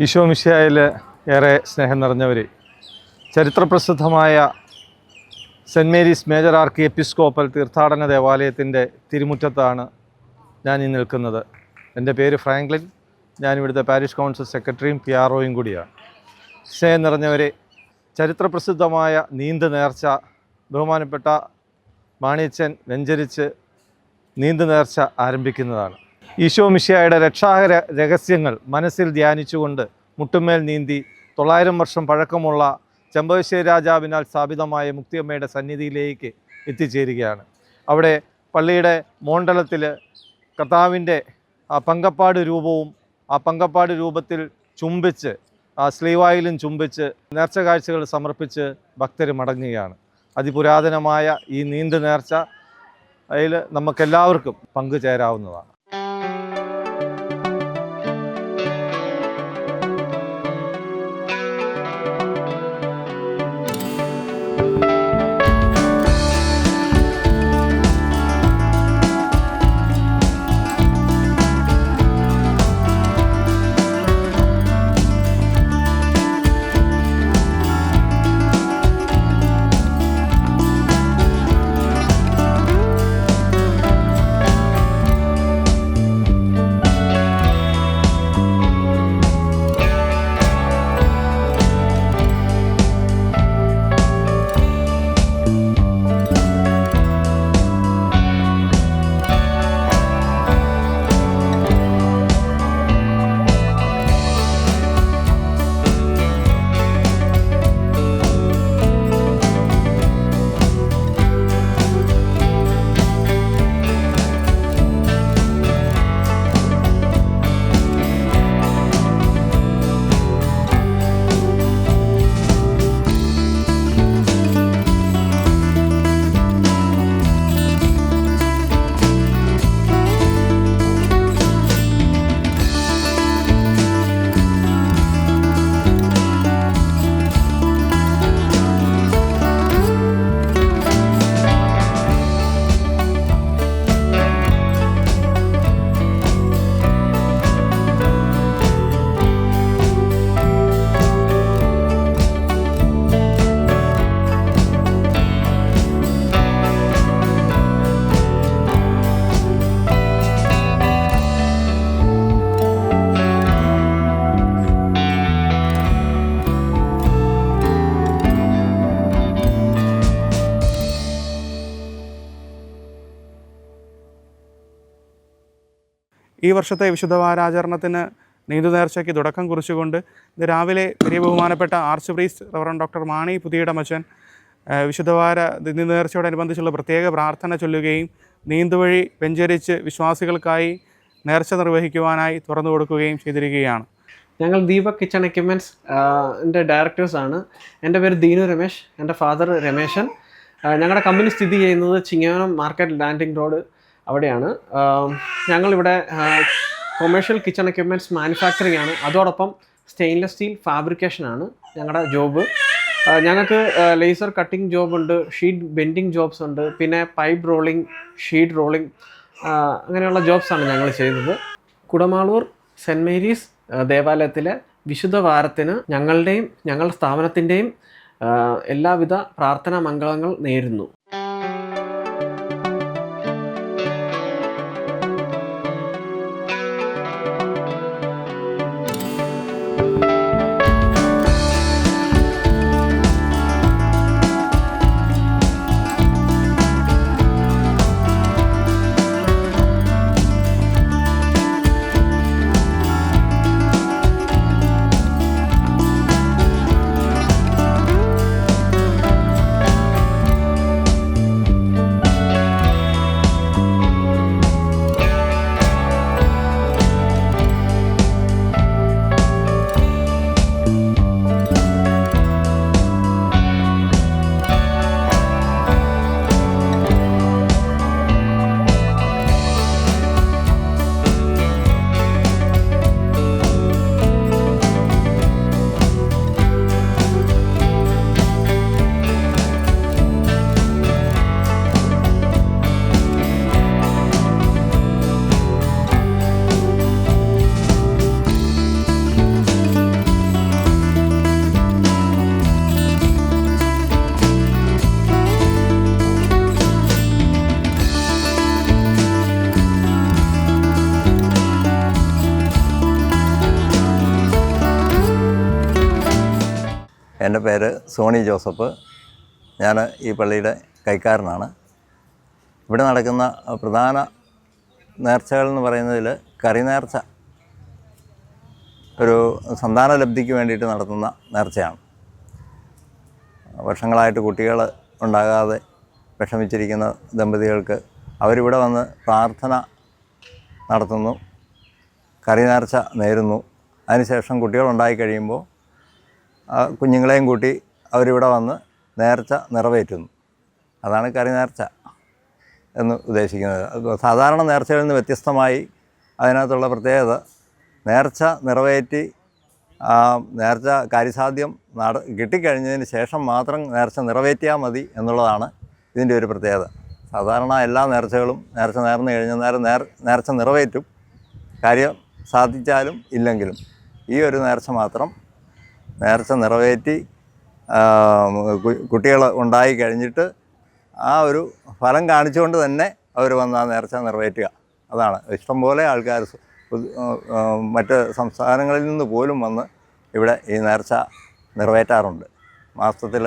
ഈശോ മിശിഹായിൽ ഏറെ സ്നേഹം നിറഞ്ഞവർ, ചരിത്രപ്രസിദ്ധമായ സെൻറ്റ് മേരീസ് മേജർ ആർക്കി എപ്പിസ്കോപ്പൽ തീർത്ഥാടന ദേവാലയത്തിൻ്റെ തിരുമുറ്റത്താണ് ഞാൻ ഈ നിൽക്കുന്നത്. എൻ്റെ പേര് ഫ്രാങ്ക്ലിൻ. ഞാനിവിടുത്തെ പാരിഷ് കൗൺസിൽ സെക്രട്ടറിയും PROയും കൂടിയാണ്. സ്നേഹം നിറഞ്ഞവരെ, ചരിത്രപ്രസിദ്ധമായ നീന്ത് നേർച്ച ബഹുമാനപ്പെട്ട മാണിയച്ചൻ വെഞ്ചരിച്ച് നീന്ത് നേർച്ച ആരംഭിക്കുന്നതാണ്. ഈശോ മിശിഹായുടെ രക്ഷാകര രഹസ്യങ്ങൾ മനസ്സിൽ ധ്യാനിച്ചുകൊണ്ട് മുട്ടുമേൽ നീന്തി 900 വർഷം പഴക്കമുള്ള ചെമ്പകശ്ശേരി രാജാവിനാൽ സ്ഥാപിതമായ മുക്തിയമ്മയുടെ സന്നിധിയിലേക്ക് എത്തിച്ചേരുകയാണ്. അവിടെ പള്ളിയുടെ മോണ്ടലത്തിൽ കർത്താവിൻ്റെ ആ പങ്കപ്പാട് രൂപവും ആ പങ്കപ്പാട് രൂപത്തിൽ ചുംബിച്ച് ആ സ്ലീവായിലും ചുംബിച്ച് നേർച്ച കാഴ്ചകൾ സമർപ്പിച്ച് ഭക്തർ മടങ്ങുകയാണ്. അതിപുരാതനമായ ഈ നീന്ത് നേർച്ച അതിൽ നമുക്കെല്ലാവർക്കും പങ്കുചേരാവുന്നതാണ്. ഈ വർഷത്തെ വിശുദ്ധവാരാചരണത്തിന് നീന്തുനേർച്ചയ്ക്ക് തുടക്കം കുറിച്ചുകൊണ്ട് ഇത് രാവിലെ വലിയ ബഹുമാനപ്പെട്ട archpriest reverend doctor Mani പുതിയിടമച്ചൻ വിശുദ്ധവാര നീന്തുനേർച്ചയോടനുബന്ധിച്ചുള്ള പ്രത്യേക പ്രാർത്ഥന ചൊല്ലുകയും നീന്തുവഴി വെഞ്ചരിച്ച് വിശ്വാസികൾക്കായി നേർച്ച നിർവഹിക്കുവാനായി തുറന്നു കൊടുക്കുകയും ചെയ്തിരിക്കുകയാണ്. ഞങ്ങൾ ദീപക് കിച്ചൺ എക്യുപ്മെൻറ്റ്സ് എൻ്റെ ഡയറക്ടേഴ്സാണ്. എൻ്റെ പേര് ദീനു രമേശ്, എൻ്റെ ഫാദർ രമേശൻ. ഞങ്ങളുടെ കമ്പനി സ്ഥിതി ചെയ്യുന്നത് ചിങ്ങവനം മാർക്കറ്റ് ലാൻഡിംഗ് റോഡ് അവിടെയാണ്. ഞങ്ങളിവിടെ കൊമേഴ്ഷ്യൽ കിച്ചൺ എക്യുപ്മെൻറ്റ്സ് മാനുഫാക്ചറിങ് ആണ്. അതോടൊപ്പം സ്റ്റെയിൻലെസ് സ്റ്റീൽ ഫാബ്രിക്കേഷനാണ് ഞങ്ങളുടെ ജോബ്. ഞങ്ങൾക്ക് ലേസർ കട്ടിംഗ് ജോബ് ഉണ്ട്, ഷീറ്റ് ബെൻഡിങ് ജോബ്സ് ഉണ്ട്, പിന്നെ പൈപ്പ് റോളിംഗ്, ഷീറ്റ് റോളിംഗ്, അങ്ങനെയുള്ള ജോബ്സാണ് ഞങ്ങൾ ചെയ്യുന്നത്. കുടമാളൂർ സെൻറ്റ് മേരീസ് ദേവാലയത്തിലെ വിശുദ്ധ വാരത്തിന് ഞങ്ങളുടെ സ്ഥാപനത്തിൻ്റെയും എല്ലാവിധ പ്രാർത്ഥനാ മംഗളങ്ങൾ നേരുന്നു. എൻ്റെ പേര് സോണി ജോസഫ്. ഞാൻ ഈ പള്ളിയുടെ കൈക്കാരനാണ്. ഇവിടെ നടക്കുന്ന പ്രധാന നേർച്ചകൾ എന്ന് പറയുന്നതിൽ കറിനേർച്ച ഒരു സന്താനലബ്ധിക്ക് വേണ്ടിയിട്ട് നടത്തുന്ന നേർച്ചയാണ്. വർഷങ്ങളായിട്ട് കുട്ടികൾ ഉണ്ടാകാതെ വിഷമിച്ചിരിക്കുന്ന ദമ്പതികൾക്ക് അവരിവിടെ വന്ന് പ്രാർത്ഥന നടത്തുന്നു, കറിനേർച്ച നേരുന്നു. അതിനുശേഷം കുട്ടികളുണ്ടായി കഴിയുമ്പോൾ കുഞ്ഞുങ്ങളെയും കൂട്ടി അവരിവിടെ വന്ന് നേർച്ച നിറവേറ്റുന്നു. അതാണ് കറിനേർച്ച എന്ന് ഉദ്ദേശിക്കുന്നത്. സാധാരണ നേർച്ചകളിൽ നിന്ന് വ്യത്യസ്തമായി അതിനകത്തുള്ള പ്രത്യേകത നേർച്ച നിറവേറ്റി നേർച്ച കാര്യസാധ്യം കിട്ടിക്കഴിഞ്ഞതിന് ശേഷം മാത്രം നേർച്ച നിറവേറ്റിയാൽ മതി എന്നുള്ളതാണ് ഇതിൻ്റെ ഒരു പ്രത്യേകത. സാധാരണ എല്ലാ നേർച്ചകളും നേർച്ച നേർന്നു കഴിഞ്ഞാൽ നേർച്ച നിറവേറ്റും, കാര്യം സാധിച്ചാലും ഇല്ലെങ്കിലും. ഈ ഒരു നേർച്ച മാത്രം നേർച്ച നിറവേറ്റി കുട്ടികൾ ഉണ്ടായി കഴിഞ്ഞിട്ട് ആ ഒരു ഫലം കാണിച്ചുകൊണ്ട് തന്നെ അവർ വന്ന് ആ നേർച്ച നിറവേറ്റുക. അതാണ്. ഇഷ്ടംപോലെ ആൾക്കാർ മറ്റ് സംസ്ഥാനങ്ങളിൽ നിന്ന് പോലും വന്ന് ഇവിടെ ഈ നേർച്ച നിറവേറ്റാറുണ്ട്. മാസത്തിൽ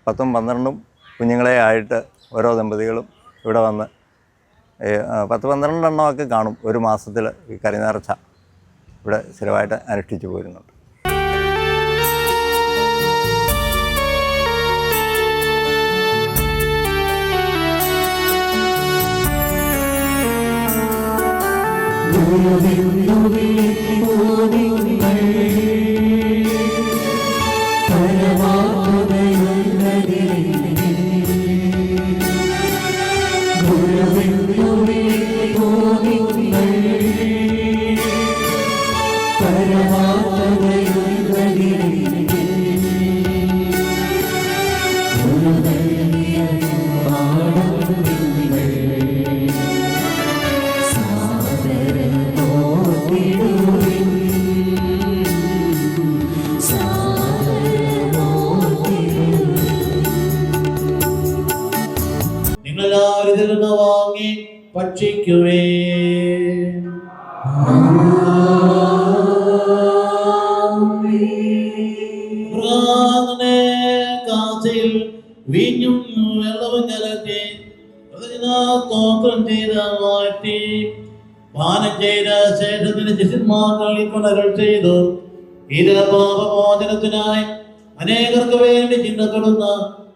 10ഉം 12ഉം കുഞ്ഞുങ്ങളെ ആയിട്ട് ഓരോ ദമ്പതികളും ഇവിടെ വന്ന് 10-12 എണ്ണമൊക്കെ കാണും ഒരു മാസത്തിൽ ഈ കറിനേർച്ച ഇവിടെ സ്ഥിരമായിട്ട് അനുഷ്ഠിച്ചു പോരുന്നുണ്ട്. നിങ്ങളെല്ലാവരും ഇതിൽ നിന്ന് വാങ്ങി ഭക്ഷിക്കുവേ. കാശയിൽ വീഞ്ഞും വെള്ളവും കലർത്തി സ്തോത്രം ചെയ്ത് മാറ്റി പാനം ചെയ്ത ശേഷത്തിന് ശിഷ്യന്മാർ കൊണ്ടകൾ ചെയ്തു. ഇത് പാപമോചനത്തിനായി അനേകർക്ക് വേണ്ടി ചിന്തപ്പെടുന്ന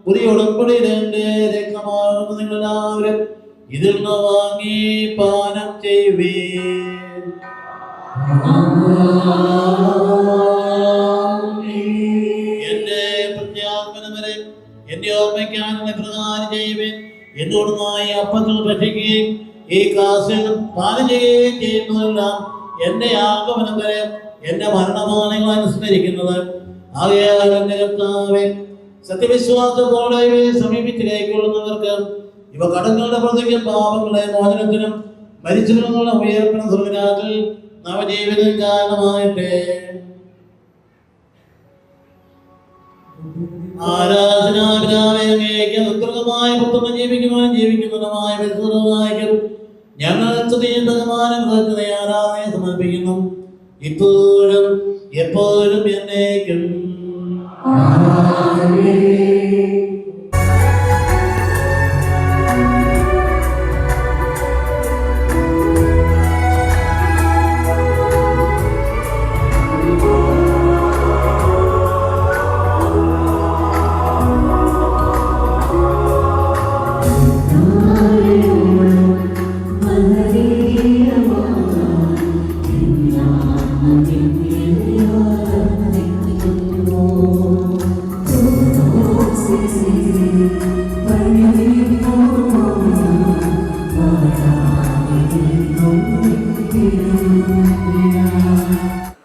പുതിയ ഉടമ്പടിയുടെ രക്തമാകുന്നു. നിങ്ങളെല്ലാവരും ഇതിൽ നിന്ന് വാങ്ങി പാനം ചെയ്യുവീൻ. എന്റെ പ്രത്യാഗമനം വരെ എന്റെ ഓർമ്മയ്ക്കാണെന്ന് പ്രദാനം ചെയ്യുവീൻ. എന്തുകൊണ്ടായി അപ്പത്തിൽ ഭക്ഷിക്കുകയും ഈ കാസിൽ പാനം ചെയ്യുകയും ചെയ്യുന്നതെല്ലാം എന്റെ ആഗമനം വരെ എന്റെ മരണമാണ് നിങ്ങൾ അനുസ്മരിക്കുന്നത്. ആകയാൽ എന്റെ കർത്താവേ, സത്യവിശ്വാസത്തോടെ ഇവയെ സമീപിച്ച് കൈക്കൊള്ളുന്നവർക്ക് ഇവ കടങ്ങളുടെ പ്രതിക്കും പാപങ്ങളെ മോചനത്തിനും മരിച്ചവരുടെ ഉയർപ്പിനും സ്വർഗ്ഗരാജ്യത്തിൽ നവജീവിതം കാരണമായിട്ടേ. ആരാധനാപിതാവേ, അങ്ങേക്ക് അനുഗ്രഹമായ പുത്രനെ ജീവിക്കുന്നതുമായ പരിശുദ്ധനായകൻ ഞങ്ങൾ സ്തുതിയുന്നതമായ ആരാധനയെ സമർപ്പിക്കുന്നു, ഇപ്പോഴും എപ്പോഴും എന്നേക്കും.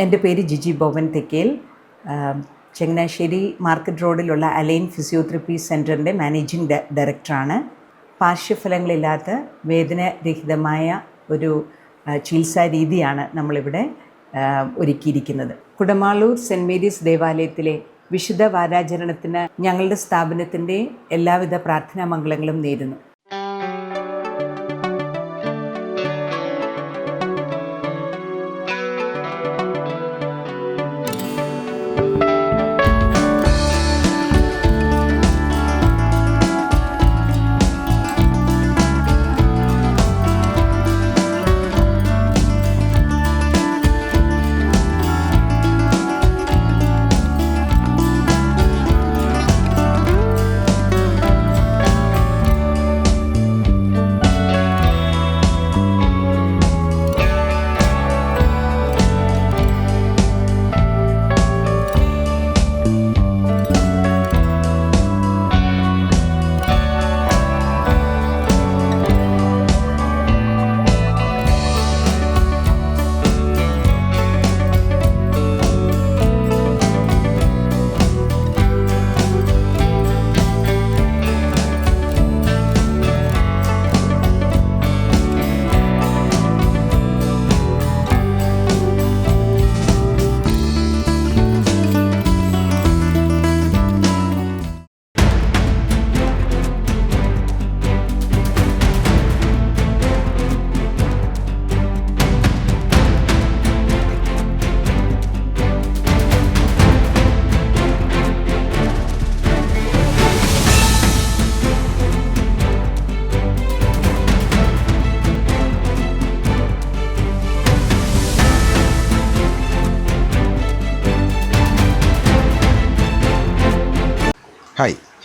എൻ്റെ പേര് ജിജി ബോവൻ തെക്കേൽ. ചങ്ങനാശ്ശേരി മാർക്കറ്റ് റോഡിലുള്ള അലൈൻ ഫിസിയോതെറാപ്പി സെൻറ്ററിൻ്റെ മാനേജിംഗ് ഡയറക്ടറാണ്. പാർശ്വഫലങ്ങളില്ലാത്ത വേദനരഹിതമായ ഒരു ചികിത്സാ രീതിയാണ് നമ്മളിവിടെ ഒരുക്കിയിരിക്കുന്നത്. കുടമാളൂർ സെൻറ്റ് മേരീസ് ദേവാലയത്തിലെ വിശുദ്ധ വാരാചരണത്തിന് ഞങ്ങളുടെ സ്ഥാപനത്തിൻ്റെ എല്ലാവിധ പ്രാർത്ഥനാ മംഗളങ്ങളും നേരുന്നു.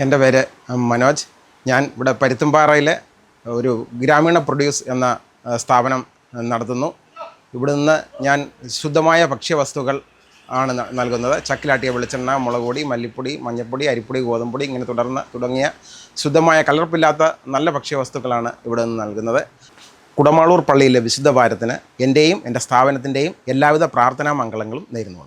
എൻ്റെ പേര് മനോജ്. ഞാൻ ഇവിടെ പരുത്തുംപാറയിലെ ഒരു ഗ്രാമീണ പ്രൊഡ്യൂസ് എന്ന സ്ഥാപനം നടത്തുന്നു. ഇവിടെ നിന്ന് ഞാൻ ശുദ്ധമായ ഭക്ഷ്യവസ്തുക്കൾ ആണ് നൽകുന്നത്. ചക്കിലാട്ടിയ വെളിച്ചെണ്ണ, മുളക് പൊടി, മല്ലിപ്പൊടി, മഞ്ഞൾപ്പൊടി, അരിപ്പൊടി, ഗോതമ്പൊടി ഇങ്ങനെ തുടങ്ങിയ ശുദ്ധമായ കലർപ്പില്ലാത്ത നല്ല ഭക്ഷ്യവസ്തുക്കളാണ് ഇവിടെ നിന്ന് നൽകുന്നത്. കുടമാളൂർ പള്ളിയിലെ വിശുദ്ധ വാരത്തിന് എൻ്റെയും എൻ്റെ സ്ഥാപനത്തിൻ്റെയും എല്ലാവിധ പ്രാർത്ഥനാ മംഗളങ്ങളും നേരുന്നു.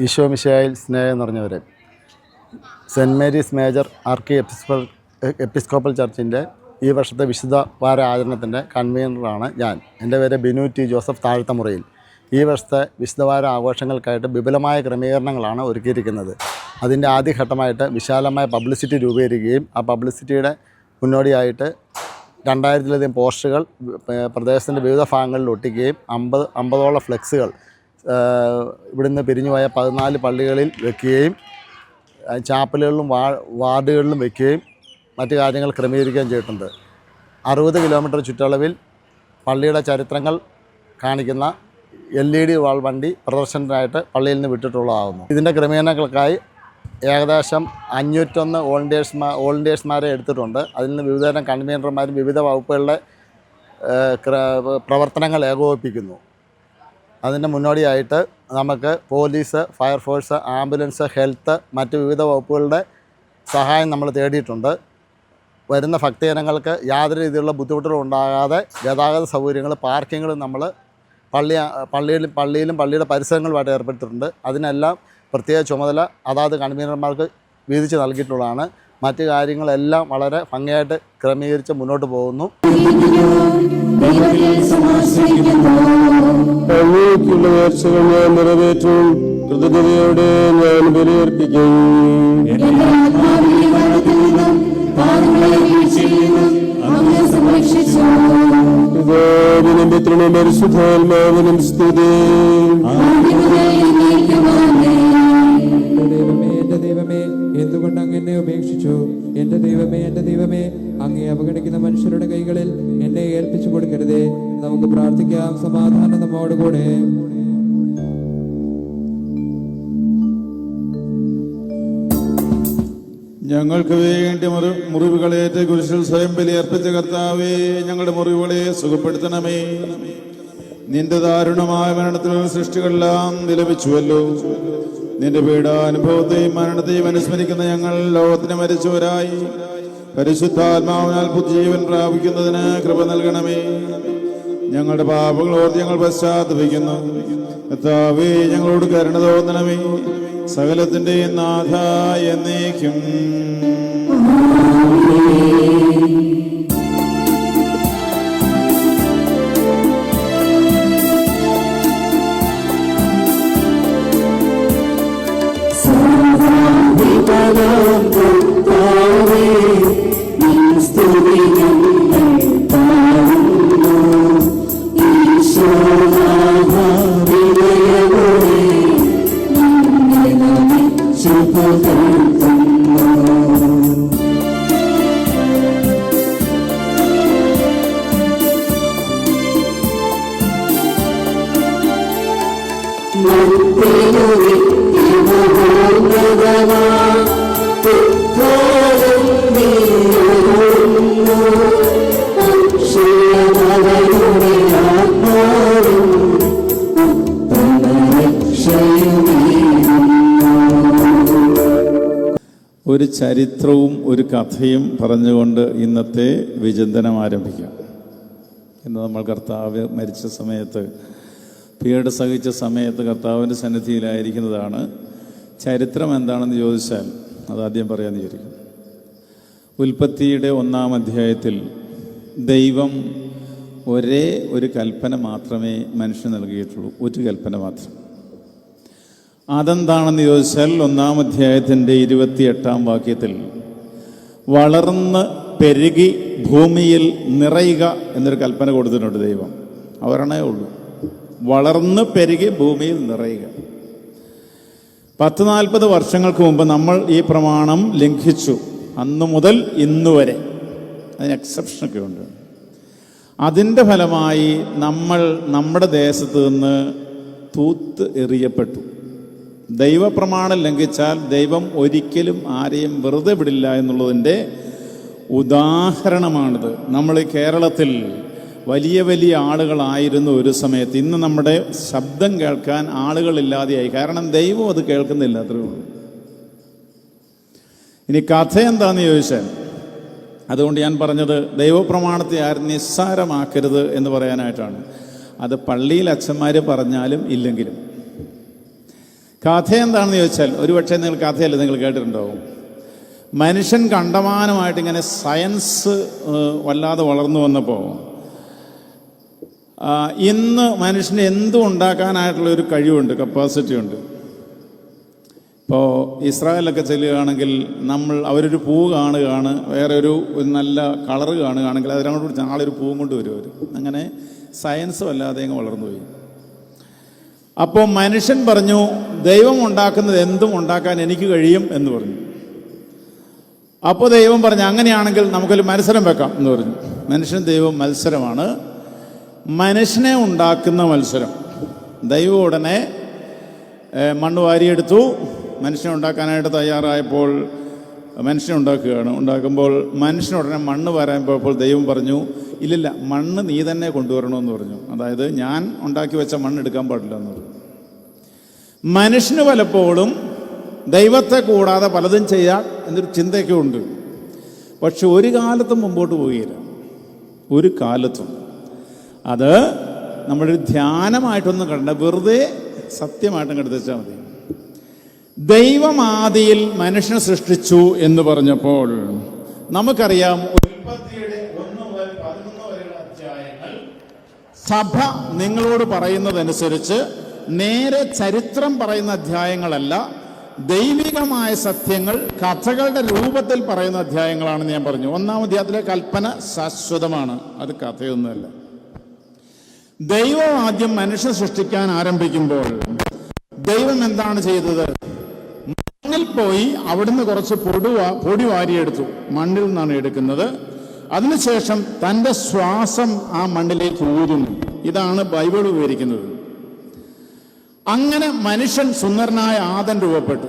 ഈശോ മിശിഹായിൽ സ്നേഹം നിറഞ്ഞവരെ, സെൻറ്റ് മേരീസ് മേജർ ആർക്കി എപ്പിസ്കോപ്പൽ ചർച്ചിൻ്റെ ഈ വർഷത്തെ വിശുദ്ധ വാര ആചരണത്തിൻ്റെ കൺവീനറാണ് ഞാൻ. എൻ്റെ പേര് ബിനു ടി ജോസഫ് താഴ്ത്തമുറയിൽ. ഈ വർഷത്തെ വിശുദ്ധവാര ആഘോഷങ്ങൾക്കായിട്ട് വിപുലമായ ക്രമീകരണങ്ങളാണ് ഒരുക്കിയിരിക്കുന്നത്. അതിൻ്റെ ആദ്യഘട്ടമായിട്ട് വിശാലമായ പബ്ലിസിറ്റി രൂപീകരിക്കുകയും ആ പബ്ലിസിറ്റിയുടെ മുന്നോടിയായിട്ട് 2000-ലധികം പോസ്റ്ററുകൾ പ്രദേശത്തിൻ്റെ വിവിധ ഭാഗങ്ങളിൽ ഒട്ടിക്കുകയും 50ഓളം ഫ്ലെക്സുകൾ ഇവിടുന്ന് പിരിഞ്ഞുപോയ 14 പള്ളികളിൽ വയ്ക്കുകയും ചാപ്പലുകളിലും വാർഡുകളിലും വയ്ക്കുകയും മറ്റു കാര്യങ്ങൾ ക്രമീകരിക്കുകയും ചെയ്തിട്ടുണ്ട്. 60 കിലോമീറ്റർ ചുറ്റളവിൽ പള്ളിയുടെ ചരിത്രങ്ങൾ കാണിക്കുന്ന LED വാൾ വണ്ടി പ്രദർശനത്തിനായിട്ട് പള്ളിയിൽ നിന്ന് വിട്ടിട്ടുള്ളതാകുന്നു. ഇതിൻ്റെ ക്രമീകരണങ്ങൾക്കായി ഏകദേശം 501 വോളണ്ടിയേഴ്സ്മാരെ എടുത്തിട്ടുണ്ട്. അതിൽ നിന്ന് വിവിധതരം കൺവീനർമാരും വിവിധ വകുപ്പുകളുടെ പ്രവർത്തനങ്ങൾ ഏകോപിപ്പിക്കുന്നു. അതിൻ്റെ മുന്നോടിയായിട്ട് നമുക്ക് പോലീസ്, ഫയർഫോഴ്സ്, ആംബുലൻസ്, ഹെൽത്ത്, മറ്റ് വിവിധ വകുപ്പുകളുടെ സഹായം നമ്മൾ തേടിയിട്ടുണ്ട്. വരുന്ന ഭക്തജനങ്ങൾക്ക് യാതൊരു രീതിയിലുള്ള ബുദ്ധിമുട്ടുകളും ഉണ്ടാകാതെ ഗതാഗത സൗകര്യങ്ങൾ, പാർക്കിങ്ങുകളും നമ്മൾ പള്ളിയിലും പള്ളിയുടെ പരിസരങ്ങളുമായിട്ട് ഏർപ്പെടുത്തിയിട്ടുണ്ട്. അതിനെല്ലാം പ്രത്യേക ചുമതല അതാത് കൺവീനർമാർക്ക് വീതിച്ച് നൽകിയിട്ടുള്ളതാണ്. മറ്റു കാര്യങ്ങളെല്ലാം വളരെ ഭംഗിയായിട്ട് ക്രമീകരിച്ച് മുന്നോട്ട് പോകുന്നു. അങ്ങേക്കുള്ള നേർച്ചകൾ ഞാൻ നിറവേറ്റും. കൃതജ്ഞതയോടെ ഞാൻ ബലിയർപ്പിക്കും. പിതാവിനും പുത്രനും പരിശുദ്ധാത്മാവിനും സ്തുതി. ദൈവമേ, എന്തുകൊണ്ട് അങ്ങ് എന്നെ ഉപേക്ഷിച്ചു? എൻ്റെ ദൈവമേ, അങ്ങേ അവഗണിക്കുന്ന മനുഷ്യരുടെ കൈകളിൽ എന്നെ ഏൽപ്പിച്ചു കൊടുക്കരുതേ. നമുക്ക് പ്രാർത്ഥിക്കാം. സമാധാനം നമ്മോടുകൂടെ. ഞങ്ങൾക്ക് വേണ്ടി മുറിവുകളേറ്റ് കുരിശിൽ സ്വയം ബലി അർപ്പിച്ച കർത്താവേ, ഞങ്ങളുടെ മുറിവുകളെ സുഖപ്പെടുത്തണമേ. നിന്റെ ദാരുണമായ മരണത്തിൽ സൃഷ്ടികളെല്ലാം നിലവിച്ചുവല്ലോ. നിന്റെ പീഡാനുഭവത്തെയും മരണത്തെയും അനുസ്മരിക്കുന്ന ഞങ്ങൾ ലോകത്തിന് മരിച്ചവരായി പരിശുദ്ധാത്മാവിനാൽ പുതുജീവൻ പ്രാപിക്കുന്നതിന് കൃപ നൽകണമേ. ഞങ്ങളുടെ പാപങ്ങൾ ഓർത്ത് ഞങ്ങൾ പശ്ചാത്തപിക്കുന്നു. കർത്താവേ, ഞങ്ങളോട് കരുണ തോന്നണമേ. സകലത്തിന്റെയും നാഥ എന്നേക്കും. ഒരു ചരിത്രവും ഒരു കഥയും പറഞ്ഞുകൊണ്ട് ഇന്നത്തെ വിചിന്തനം ആരംഭിക്കാം. ഇന്ന് നമ്മൾ കർത്താവ് മരിച്ച സമയത്ത്, പീഡ സഹിച്ച സമയത്ത് കർത്താവിൻ്റെ സന്നിധിയിലായിരിക്കുന്നതാണ്. ചരിത്രം എന്താണെന്ന് ചോദിച്ചാൽ അതാദ്യം പറയാമെന്ന് വിചാരിക്കും. ഉൽപ്പത്തിയുടെ 1-ാം അധ്യായത്തിൽ ദൈവം ഒരേ ഒരു കൽപ്പന മാത്രമേ മനുഷ്യന് നൽകിയിട്ടുള്ളൂ, ഒരു കൽപ്പന മാത്രം. അതെന്താണെന്ന് ചോദിച്ചാൽ 1-ാം അധ്യായത്തിൻ്റെ 28-ാം വാക്യത്തിൽ വളർന്ന് പെരുകി ഭൂമിയിൽ നിറയുക എന്നൊരു കൽപ്പന കൊടുത്തിട്ടുണ്ട് ദൈവം. അവരണേ ഉള്ളൂ, വളർന്ന് പെരുകി ഭൂമിയിൽ നിറയുക. 40 വർഷങ്ങൾക്ക് മുമ്പ് നമ്മൾ ഈ പ്രമാണം ലംഘിച്ചു. അന്നു മുതൽ ഇന്നു വരെ അതിന് എക്സെപ്ഷനൊക്കെ ഉണ്ട്. അതിൻ്റെ ഫലമായി നമ്മൾ നമ്മുടെ ദേശത്ത് നിന്ന് തൂത്ത് എറിയപ്പെട്ടു. ദൈവപ്രമാണം ലംഘിച്ചാൽ ദൈവം ഒരിക്കലും ആരെയും വെറുതെ വിടില്ല എന്നുള്ളതിൻ്റെ ഉദാഹരണമാണിത്. നമ്മൾ ഈ കേരളത്തിൽ വലിയ വലിയ ആളുകളായിരുന്നു ഒരു സമയത്ത്. ഇന്ന് നമ്മുടെ ശബ്ദം കേൾക്കാൻ ആളുകളില്ലാതെയായി. കാരണം ദൈവം അത് കേൾക്കുന്നില്ല, അത്രേ ഉള്ളൂ. ഇനി കഥ എന്താണെന്ന് ചോദിച്ചാൽ, അതുകൊണ്ട് ഞാൻ പറഞ്ഞത് ദൈവപ്രമാണത്തെ ആരും നിസ്സാരമാക്കരുത് എന്ന് പറയാനായിട്ടാണ്. അത് പള്ളിയിൽ അച്ഛന്മാർ പറഞ്ഞാലും ഇല്ലെങ്കിലും. കഥ എന്താണെന്ന് ചോദിച്ചാൽ, ഒരുപക്ഷെ നിങ്ങൾ കഥയല്ല നിങ്ങൾ കേട്ടിട്ടുണ്ടാവും. മനുഷ്യൻ കണ്ടമാനമായിട്ട് ഇങ്ങനെ സയൻസ് വല്ലാതെ വളർന്നു വന്നപ്പോൾ ഇന്ന് മനുഷ്യന് എന്തും ഉണ്ടാക്കാനായിട്ടുള്ളൊരു കഴിവുണ്ട്, കപ്പാസിറ്റി ഉണ്ട്. ഇപ്പോൾ ഇസ്രായേലൊക്കെ ചെല്ലുകയാണെങ്കിൽ അവരൊരു പൂ കാണുകയാണ്, വേറെ ഒരു നല്ല കളറ് കാണുകയാണെങ്കിൽ അതിനോട് പിടിച്ച് ആളൊരു പൂവും കൊണ്ട് വരും അവർ. അങ്ങനെ സയൻസ് വല്ലാതെ അങ്ങ് വളർന്നുപോയി. അപ്പോൾ മനുഷ്യൻ പറഞ്ഞു, ദൈവം ഉണ്ടാക്കുന്നത് എന്തും ഉണ്ടാക്കാൻ എനിക്ക് കഴിയും എന്ന് പറഞ്ഞു. അപ്പോൾ ദൈവം പറഞ്ഞു, അങ്ങനെയാണെങ്കിൽ നമുക്കൊരു മത്സരം വെക്കാം എന്ന് പറഞ്ഞു. മനുഷ്യൻ ദൈവം മത്സരമാണ്, മനുഷ്യനെ ഉണ്ടാക്കുന്ന മത്സരം. ദൈവം ഉടനെ മണ്ണ് വാരിയെടുത്തു. മനുഷ്യനെ ഉണ്ടാക്കാനായിട്ട് തയ്യാറായപ്പോൾ മനുഷ്യനെ ഉണ്ടാക്കുകയാണ്. ഉണ്ടാക്കുമ്പോൾ മനുഷ്യനുടനെ മണ്ണ് വരാൻ പോയപ്പോൾ ദൈവം പറഞ്ഞു, ഇല്ലില്ല, മണ്ണ് നീ തന്നെ കൊണ്ടുവരണമെന്ന് പറഞ്ഞു. അതായത് ഞാൻ ഉണ്ടാക്കി വെച്ച മണ്ണ് എടുക്കാൻ പാടില്ല എന്ന് പറഞ്ഞു. മനുഷ്യന് പലപ്പോഴും ദൈവത്തെ കൂടാതെ പലതും ചെയ്യാം എന്നൊരു ചിന്തയൊക്കെ ഉണ്ട്. പക്ഷെ ഒരു കാലത്തും മുമ്പോട്ട് പോവുകയില്ല, ഒരു കാലത്തും. അത് നമ്മളൊരു ധ്യാനമായിട്ടൊന്നും കണ്ട, വെറുതെ സത്യമായിട്ടും കണ്ടെത്തിച്ചാൽ മതി. ദൈവം ആദിയിൽ മനുഷ്യനെ സൃഷ്ടിച്ചു എന്ന് പറഞ്ഞപ്പോൾ നമുക്കറിയാം, ഉൽപ്പത്തിയുടെ 1 മുതൽ 11 വരെയുള്ള അധ്യായങ്ങൾ സഭ നിങ്ങളോട് പറയുന്നതനുസരിച്ച് നേരെ ചരിത്രം പറയുന്ന അധ്യായങ്ങളല്ല, ദൈവികമായ സത്യങ്ങൾ കഥകളുടെ രൂപത്തിൽ പറയുന്ന അധ്യായങ്ങളാണെന്ന് ഞാൻ പറഞ്ഞു. 1-ാം അധ്യായത്തിലെ കൽപ്പന ശാശ്വതമാണ്, അത് കഥയൊന്നുമല്ല. ദൈവം ആദ്യം മനുഷ്യനെ സൃഷ്ടിക്കാൻ ആരംഭിക്കുമ്പോൾ ദൈവം എന്താണ് ചെയ്തത്? മണ്ണിൽ പോയി അവിടുന്ന് കുറച്ച് പൊടി വാരിയെടുത്തു. മണ്ണിൽ നിന്നാണ് എടുക്കുന്നത്. അതിനുശേഷം തൻ്റെ ശ്വാസം ആ മണ്ണിലേക്ക് ഊതുന്നു. ഇതാണ് ബൈബിൾ വിവരിക്കുന്നത്. അങ്ങനെ മനുഷ്യൻ സുന്ദരനായ ആദം രൂപപ്പെട്ടു.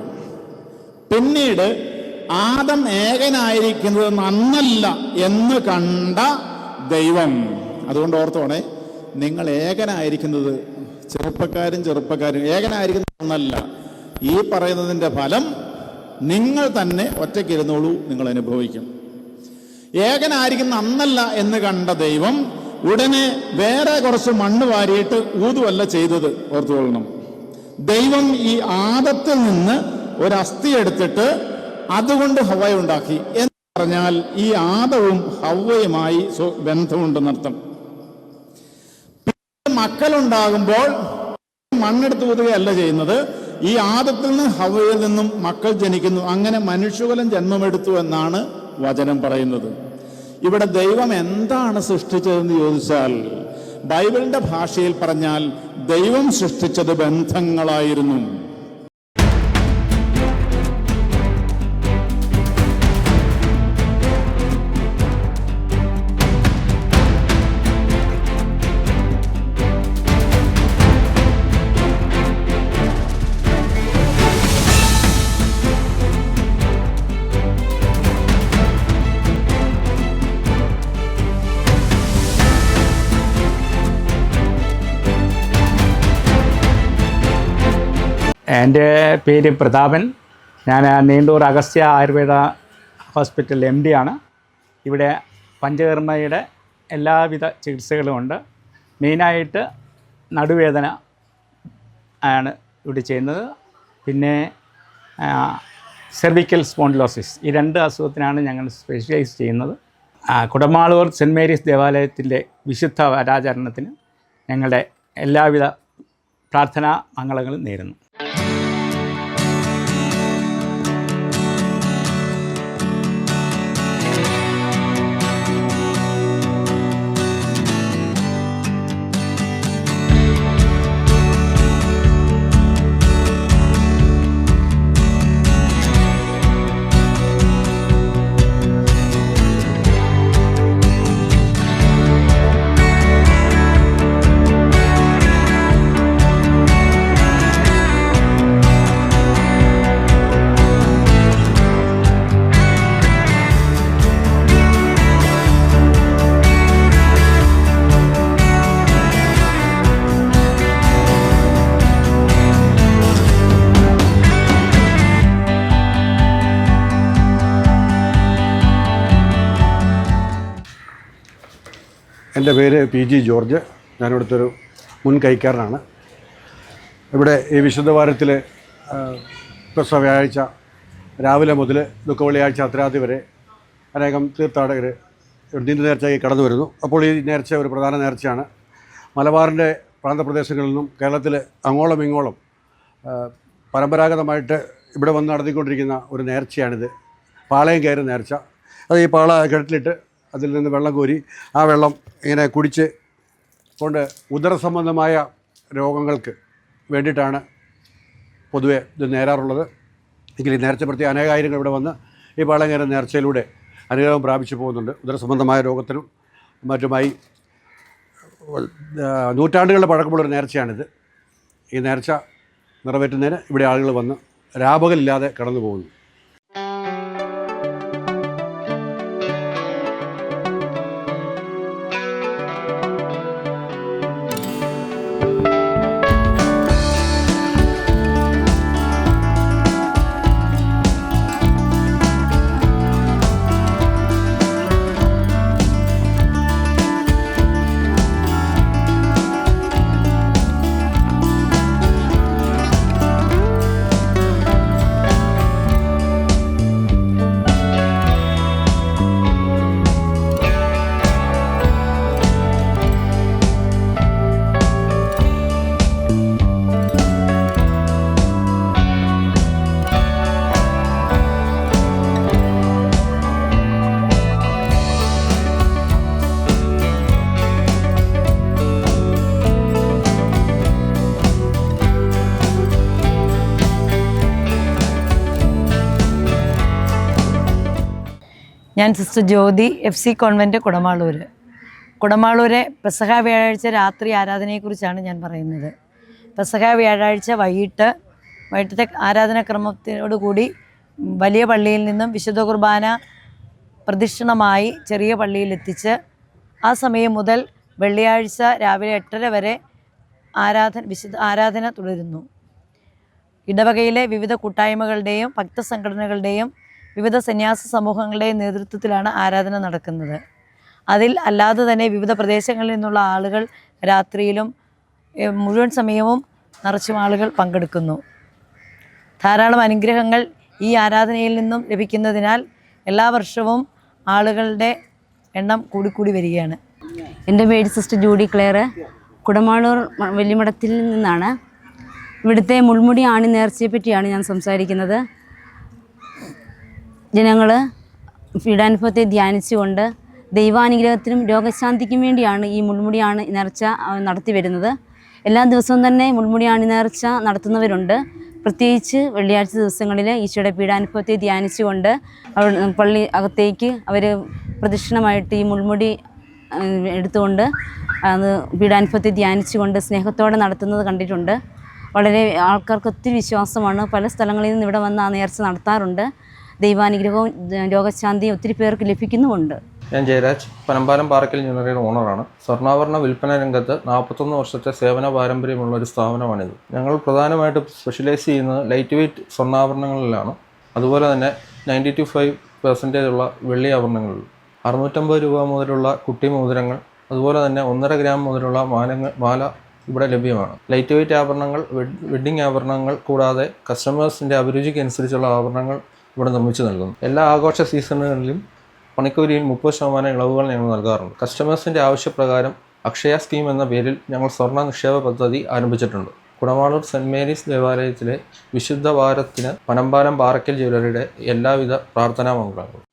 പിന്നീട് ആദം ഏകനായിരിക്കുന്നത് നന്നല്ല എന്ന് കണ്ട ദൈവം, അതുകൊണ്ട് ഓർത്തോണേ, നിങ്ങൾ ഏകനായിരിക്കുന്നത്, ചെറുപ്പക്കാരും ഏകനായിരിക്കുന്നത് നന്നല്ല. ഈ പറയുന്നതിൻ്റെ ഫലം നിങ്ങൾ തന്നെ ഒറ്റയ്ക്കിരുന്നോളൂ, നിങ്ങൾ അനുഭവിക്കും. ഏകനായിരിക്കുന്ന അന്നല്ല എന്ന് കണ്ട ദൈവം ഉടനെ വേറെ കുറച്ച് മണ്ണ് വാരിയിട്ട് ഊതുവല്ല ചെയ്തത്, ഓർത്തുകൊള്ളണം. ദൈവം ഈ ആദത്തിൽ നിന്ന് ഒരു അസ്ഥി എടുത്തിട്ട് അതുകൊണ്ട് ഹവ്വയെ ഉണ്ടാക്കി എന്ന് പറഞ്ഞാൽ ഈ ആദവും ഹവ്വയുമായി ബന്ധമുണ്ടെന്നർത്ഥം. മക്കളുണ്ടാകുമ്പോൾ മണ്ണെടുത്ത് ഊതുകയല്ല ചെയ്യുന്നത്, ഈ ആദത്തിൽ നിന്ന് ഹവ്വയിൽ നിന്നും മക്കൾ ജനിക്കുന്നു. അങ്ങനെ മനുഷ്യകുലം ജന്മമെടുത്തു എന്നാണ് വചനം പറയുന്നത്. ഇവിടെ ദൈവം എന്താണ് സൃഷ്ടിച്ചതെന്ന് ചോദിച്ചാൽ, ബൈബിളിന്റെ ഭാഷയിൽ പറഞ്ഞാൽ ദൈവം സൃഷ്ടിച്ചത് ബന്ധങ്ങളായിരുന്നു. എൻ്റെ പേര് പ്രതാപൻ. ഞാൻ നീണ്ടൂർ അഗസ്ത്യ ആയുർവേദ ഹോസ്പിറ്റൽ MD ആണ്. ഇവിടെ പഞ്ചകർമ്മയുടെ എല്ലാവിധ ചികിത്സകളും ഉണ്ട്. മെയിനായിട്ട് നടുവേദന ആണ് ഇവിടെ ചെയ്യുന്നത്. പിന്നെ സെർവിക്കൽ സ്പോണ്ടിലോസിസ്, ഈ 2 അസുഖത്തിനാണ് ഞങ്ങൾ സ്പെഷ്യലൈസ് ചെയ്യുന്നത്. കുടമാളൂർ സെൻറ്റ് മേരീസ് ദേവാലയത്തിൻ്റെ വിശുദ്ധ വാരാചരണത്തിന് ഞങ്ങളുടെ എല്ലാവിധ പ്രാർത്ഥനാ മംഗളങ്ങളും നേരുന്നു. എൻ്റെ പേര് PG ജോർജ്. ഞാനിവിടുത്തെ ഒരു മുൻ കൈക്കാരനാണ്. ഇവിടെ ഈ വിശുദ്ധ വാരത്തിൽ വ്യാഴാഴ്ച രാവിലെ മുതൽ ദുഃഖവെള്ളിയാഴ്ച അർദ്ധരാത്രി വരെ അനേകം തീർത്ഥാടകർ നീണ്ട നേർച്ചയായി കടന്നു വരുന്നു. അപ്പോൾ ഈ നേർച്ച ഒരു പ്രധാന നേർച്ചയാണ്. മലബാറിൻ്റെ പ്രാന്തപ്രദേശങ്ങളിൽ നിന്നും കേരളത്തിൽ അങ്ങോളം ഇങ്ങോളം പരമ്പരാഗതമായിട്ട് ഇവിടെ വന്ന് നടത്തിക്കൊണ്ടിരിക്കുന്ന ഒരു നേർച്ചയാണിത്. പാളയം കയറി നേർച്ച. അത് ഈ പാള കിണറ്റിലിട്ട് അതിൽ നിന്ന് വെള്ളം കോരി ആ വെള്ളം ഇങ്ങനെ കുടിച്ച് കൊണ്ട് ഉദരസംബന്ധമായ രോഗങ്ങൾക്ക് വേണ്ടിയിട്ടാണ് പൊതുവെ ഇത് നേരാറുള്ളത്. എങ്കിൽ ഈ നേർച്ച പ്രത്യേക അനേകായിരങ്ങൾ ഇവിടെ വന്ന് ഈ പാളയങ്കര നേർച്ചയിലൂടെ അനുഗ്രഹം പ്രാപിച്ചു പോകുന്നുണ്ട്. ഉദരസംബന്ധമായ രോഗത്തിനും മറ്റുമായി നൂറ്റാണ്ടുകളുടെ പഴക്കമുള്ളൊരു നേർച്ചയാണിത്. ഈ നേർച്ച നിറവേറ്റുന്നതിന് ഇവിടെ ആളുകൾ വന്ന് രാപകലില്ലാതെ കടന്നു പോകുന്നു. ഞാൻ sister Jyothi, FC convent Kudamaloor. കുടമാളൂരെ പെസഹ വ്യാഴാഴ്ച രാത്രി ആരാധനയെക്കുറിച്ചാണ് ഞാൻ പറയുന്നത്. പെസഹ വ്യാഴാഴ്ച വൈകിട്ടത്തെ ആരാധനാക്രമത്തോടുകൂടി വലിയ പള്ളിയിൽ നിന്നും വിശുദ്ധ കുർബാന പ്രദക്ഷിണമായി ചെറിയ പള്ളിയിലെത്തിച്ച് ആ സമയം മുതൽ വെള്ളിയാഴ്ച രാവിലെ 8:30 വരെ ആരാധന തുടരുന്നു. ഇടവകയിലെ വിവിധ കൂട്ടായ്മകളുടെയും ഭക്തസംഘടനകളുടെയും വിവിധ സന്യാസ സമൂഹങ്ങളുടെയും നേതൃത്വത്തിലാണ് ആരാധന നടക്കുന്നത്. അതിൽ അല്ലാതെ തന്നെ വിവിധ പ്രദേശങ്ങളിൽ നിന്നുള്ള ആളുകൾ രാത്രിയിലും മുഴുവൻ സമയവും നിറച്ചും ആളുകൾ പങ്കെടുക്കുന്നു. ധാരാളം അനുഗ്രഹങ്ങൾ ഈ ആരാധനയിൽ നിന്നും ലഭിക്കുന്നതിനാൽ എല്ലാ വർഷവും ആളുകളുടെ എണ്ണം കൂടിക്കൂടി വരികയാണ്. എൻ്റെ പേര് സിസ്റ്റർ ജൂഡി ക്ലെയർ, കുടമാളൂർ വെള്ളിമഠത്തിൽ നിന്നാണ്. ഇവിടുത്തെ മുൾമുടി ആണി നേർച്ചയെ പറ്റിയാണ് ഞാൻ സംസാരിക്കുന്നത്. ജനങ്ങൾ പീഡാനുഭവത്തെ ധ്യാനിച്ചുകൊണ്ട് ദൈവാനുഗ്രഹത്തിനും രോഗശാന്തിക്കും വേണ്ടിയാണ് ഈ മുൾമുടി ആണി നേർച്ച നടത്തി വരുന്നത്. എല്ലാ ദിവസവും തന്നെ മുൾമുടി ആണി നേർച്ച നടത്തുന്നവരുണ്ട്. പ്രത്യേകിച്ച് വെള്ളിയാഴ്ച ദിവസങ്ങളിൽ ഈശോയുടെ പീഡാനുഭവത്തെ ധ്യാനിച്ചുകൊണ്ട് പള്ളി അകത്തേക്ക് അവർ പ്രദക്ഷിണമായിട്ട് ഈ മുൾമുടി എടുത്തുകൊണ്ട് അത് പീഡാനുഭവത്തെ ധ്യാനിച്ചുകൊണ്ട് സ്നേഹത്തോടെ നടത്തുന്നത് കണ്ടിട്ടുണ്ട്. വളരെ ആൾക്കാർക്ക് ഒത്തിരി വിശ്വാസമാണ്. പല സ്ഥലങ്ങളിൽ നിന്ന് ഇവിടെ വന്ന് ആ നേർച്ച നടത്താറുണ്ട്. ദൈവാനുഗ്രഹവും രോഗശാന്തിയും ഒത്തിരി പേർക്ക് ലഭിക്കുന്നുമുണ്ട്. ഞാൻ ജയരാജ്, പനമ്പാലം പാറക്കൽ ജ്വല്ലറിയുടെ ഓണറാണ്. സ്വർണ്ണാഭരണ വിൽപ്പന രംഗത്ത് 41 വർഷത്തെ സേവന പാരമ്പര്യമുള്ള ഒരു സ്ഥാപനമാണിത്. ഞങ്ങൾ പ്രധാനമായിട്ട് സ്പെഷ്യലൈസ് ചെയ്യുന്നത് ലൈറ്റ് വെയ്റ്റ് സ്വർണ്ണാഭരണങ്ങളിലാണ്. അതുപോലെ തന്നെ 95% ഉള്ള വെള്ളി ആഭരണങ്ങളിൽ 650 രൂപ മുതലുള്ള കുട്ടി മോതിരങ്ങൾ, അതുപോലെ തന്നെ 1.5 ഗ്രാം മുതലുള്ള മാല ഇവിടെ ലഭ്യമാണ്. ലൈറ്റ് വെയ്റ്റ് ആഭരണങ്ങൾ, വെഡ്ഡിംഗ് ആഭരണങ്ങൾ കൂടാതെ കസ്റ്റമേഴ്സിൻ്റെ അഭിരുചിക്ക് അനുസരിച്ചുള്ള ആഭരണങ്ങൾ ഇവിടെ നിർമ്മിച്ചു നൽകുന്നു. എല്ലാ ആഘോഷ സീസണുകളിലും പണിക്കൂലിയിൽ 30% ഇളവുകൾ ഞങ്ങൾ നൽകാറുണ്ട്. കസ്റ്റമേഴ്സിൻ്റെ ആവശ്യപ്രകാരം അക്ഷയ സ്കീം എന്ന പേരിൽ ഞങ്ങൾ സ്വർണ്ണ നിക്ഷേപ പദ്ധതി ആരംഭിച്ചിട്ടുണ്ട്. കുടമാളൂർ സെൻറ് മേരീസ് ദേവാലയത്തിലെ വിശുദ്ധ വാരത്തിന് പനമ്പാലം പാറക്കൽ ജ്വല്ലറിയുടെ എല്ലാവിധ പ്രാർത്ഥനാ മംഗളങ്ങളും.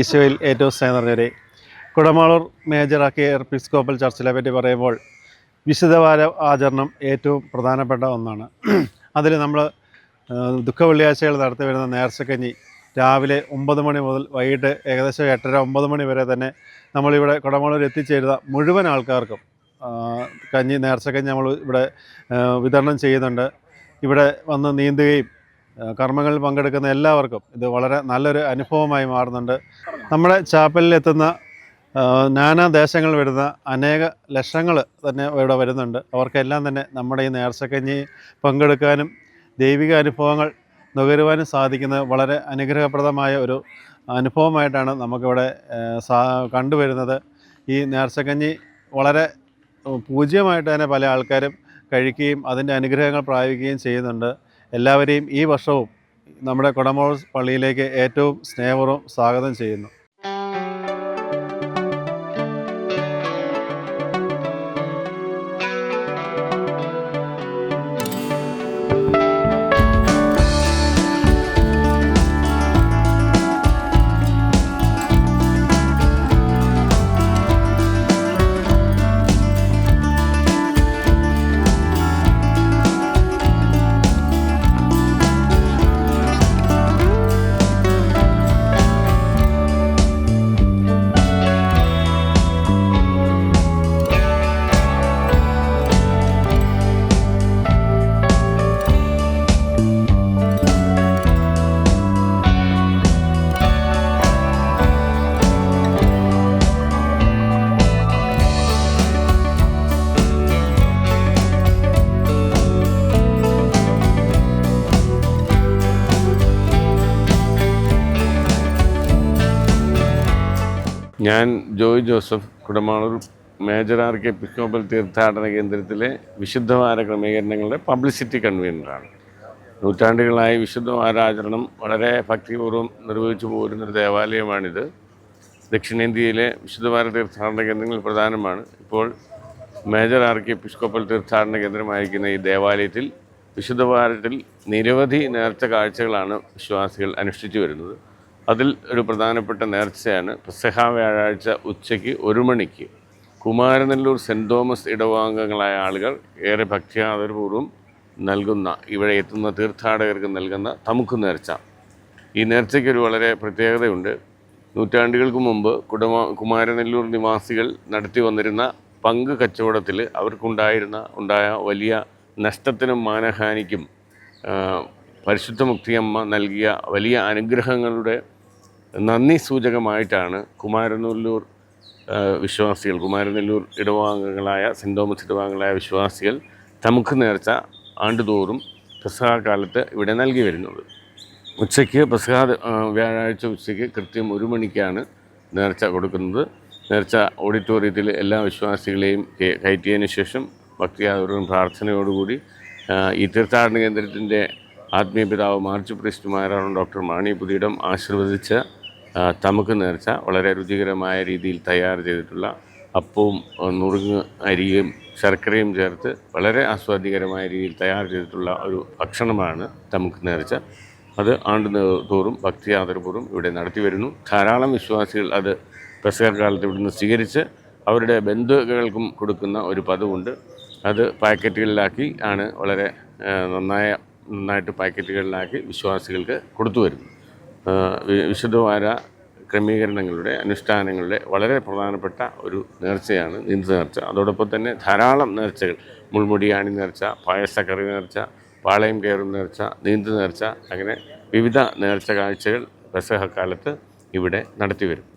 ഈശോയിൽ ഏറ്റവും സ്നേഹം നിറഞ്ഞവരെ, കുടമാളൂർ മേജർ എപ്പിസ്കോപ്പൽ ചർച്ചിനെ പറ്റി പറയുമ്പോൾ വിശുദ്ധവാര ആചരണം ഏറ്റവും പ്രധാനപ്പെട്ട ഒന്നാണ്. അതിൽ നമ്മൾ ദുഃഖവെള്ളിയാഴ്ചകൾ നടത്തി വരുന്ന നേർച്ചക്കഞ്ഞി രാവിലെ 9 മണി മുതൽ വൈകിട്ട് ഏകദേശം 8:30-9 മണി വരെ തന്നെ നമ്മളിവിടെ കുടമാളൂർ എത്തിച്ചേരുന്ന മുഴുവൻ ആൾക്കാർക്കും നേർച്ചക്കഞ്ഞി നമ്മൾ ഇവിടെ വിതരണം ചെയ്യുന്നുണ്ട്. ഇവിടെ വന്ന് നീന്തുകയും കർമ്മങ്ങളിൽ പങ്കെടുക്കുന്ന എല്ലാവർക്കും ഇത് വളരെ നല്ലൊരു അനുഭവമായി മാറുന്നുണ്ട്. നമ്മുടെ ചാപ്പലിൽ എത്തുന്ന നാനാ ദേശങ്ങളിൽ വരുന്ന അനേക ലക്ഷങ്ങൾ തന്നെ ഇവിടെ വരുന്നുണ്ട്. അവർക്കെല്ലാം തന്നെ നമ്മുടെ ഈ നേർച്ചക്കഞ്ഞി പങ്കെടുക്കാനും ദൈവിക അനുഭവങ്ങൾ നുകരുവാനും സാധിക്കുന്നത് വളരെ അനുഗ്രഹപ്രദമായ ഒരു അനുഭവമായിട്ടാണ് നമുക്കിവിടെ കണ്ടുവരുന്നത്. ഈ നേർച്ചക്കഞ്ഞി വളരെ പൂജ്യമായിട്ട് തന്നെ പല ആൾക്കാരും കഴിക്കുകയും അതിൻ്റെ അനുഗ്രഹങ്ങൾ പ്രാപിക്കുകയും ചെയ്യുന്നുണ്ട്. എല്ലാവരെയും ഈ വർഷവും നമ്മുടെ കുടമാളൂർ പള്ളിയിലേക്ക് ഏറ്റവും സ്നേഹപൂർവ്വം സ്വാഗതം ചെയ്യുന്നു. ഞാൻ ജോയ് ജോസഫ്, കുടമാളൂർ മേജർ എപ്പിസ്കോപ്പൽ തീർത്ഥാടന കേന്ദ്രത്തിലെ വിശുദ്ധവാര ക്രമീകരണങ്ങളുടെ പബ്ലിസിറ്റി കൺവീനറാണ്. നൂറ്റാണ്ടുകളായി വിശുദ്ധവാരാചരണം വളരെ ഭക്തിപൂർവ്വം നിർവഹിച്ചു പോരുന്നൊരു ദേവാലയമാണിത്. ദക്ഷിണേന്ത്യയിലെ വിശുദ്ധവാര തീർത്ഥാടന കേന്ദ്രങ്ങളിൽ പ്രധാനമാണ്. ഇപ്പോൾ മേജർ എപ്പിസ്കോപ്പൽ തീർത്ഥാടന കേന്ദ്രമായിരിക്കുന്ന ഈ ദേവാലയത്തിൽ വിശുദ്ധവാരത്തിൽ നിരവധി നേർച്ച കാഴ്ചകളാണ് വിശ്വാസികൾ അനുഷ്ഠിച്ചു വരുന്നത്. അതിൽ ഒരു പ്രധാനപ്പെട്ട നേർച്ചയാണ് പെസഹ വ്യാഴാഴ്ച ഉച്ചയ്ക്ക് 1 മണിക്ക് കുമാരനെല്ലൂർ സെൻറ് തോമസ് ഇടവാംഗങ്ങളായ ആളുകൾ ഏറെ ഭക്തിയാദരപൂർവ്വം നൽകുന്ന, ഇവിടെ എത്തുന്ന തീർത്ഥാടകർക്ക് നൽകുന്ന തമുക്ക് നേർച്ച. ഈ നേർച്ചയ്ക്കൊരു വളരെ പ്രത്യേകതയുണ്ട്. നൂറ്റാണ്ടുകൾക്ക് മുമ്പ് കുമാരനെല്ലൂർ നിവാസികൾ നടത്തി വന്നിരുന്ന പങ്ക് കച്ചവടത്തിൽ അവർക്കുണ്ടായ വലിയ നഷ്ടത്തിനും മാനഹാനിക്കും പരിശുദ്ധ മുക്തിയമ്മ നൽകിയ വലിയ അനുഗ്രഹങ്ങളുടെ നന്ദി സൂചകമായിട്ടാണ് കുമാരനെല്ലൂർ വിശ്വാസികൾ, കുമാരനെല്ലൂർ ഇടവാംഗങ്ങളായ സെൻറ് തോമസ് ഇടവാംഗങ്ങളായ വിശ്വാസികൾ തമുക്ക് നേർച്ച ആണ്ടുതോറും പെസഹ കാലത്ത് ഇവിടെ നൽകി വരുന്നത്. ഉച്ചയ്ക്ക് പെസഹ വ്യാഴാഴ്ച ഉച്ചയ്ക്ക് കൃത്യം 1 മണിക്കാണ് നേർച്ച കൊടുക്കുന്നത്. നേർച്ച ഓഡിറ്റോറിയത്തിൽ എല്ലാ വിശ്വാസികളെയും കയറ്റിയതിന് ശേഷം ഭക്തിയാദരവും പ്രാർത്ഥനയോടുകൂടി ഈ തീർത്ഥാടന കേന്ദ്രത്തിൻ്റെ ആത്മീയ പിതാവ് മാർച്ച് പ്രീസ്റ്റുമാരാണ് ഡോക്ടർ മാണി പുതിയിടം ആശീർവദിച്ച തമുക്ക് നേർച്ച വളരെ രുചികരമായ രീതിയിൽ തയ്യാർ ചെയ്തിട്ടുള്ള അപ്പവും നുറുങ്ങ് അരിയും ശർക്കരയും ചേർത്ത് വളരെ ആസ്വാദ്യകരമായ രീതിയിൽ തയ്യാർ ചെയ്തിട്ടുള്ള ഒരു ഭക്ഷണമാണ് തമുക്ക് നേർച്ച. അത് ആണ്ടുതോറും ഭക്തിയാദരപൂർവ്വം ഇവിടെ നടത്തി വരുന്നു. ധാരാളം വിശ്വാസികൾ അത് പെസഹ കാലത്ത് ഇവിടുന്ന് സ്വീകരിച്ച് അവരുടെ ബന്ധുക്കൾക്കും കൊടുക്കുന്ന ഒരു പതിവുണ്ട്. അത് പാക്കറ്റുകളിലാക്കി ആണ് വളരെ നന്നായിട്ട് പാക്കറ്റുകളിലാക്കി വിശ്വാസികൾക്ക് കൊടുത്തു വരുന്നു. വിശുദ്ധവാര ക്രമീകരണങ്ങളുടെ അനുഷ്ഠാനങ്ങളുടെ വളരെ പ്രധാനപ്പെട്ട ഒരു നേർച്ചയാണ് നീന്തു നേർച്ച. അതോടൊപ്പം തന്നെ ധാരാളം നേർച്ചകൾ, മുൾമുടിയാണി നേർച്ച, പായസക്കറി നേർച്ച, പാളയം കയറും നേർച്ച, നീന്തു നേർച്ച, അങ്ങനെ വിവിധ നേർച്ച കാഴ്ചകൾ പെസഹ കാലത്ത് ഇവിടെ നടത്തി വരും.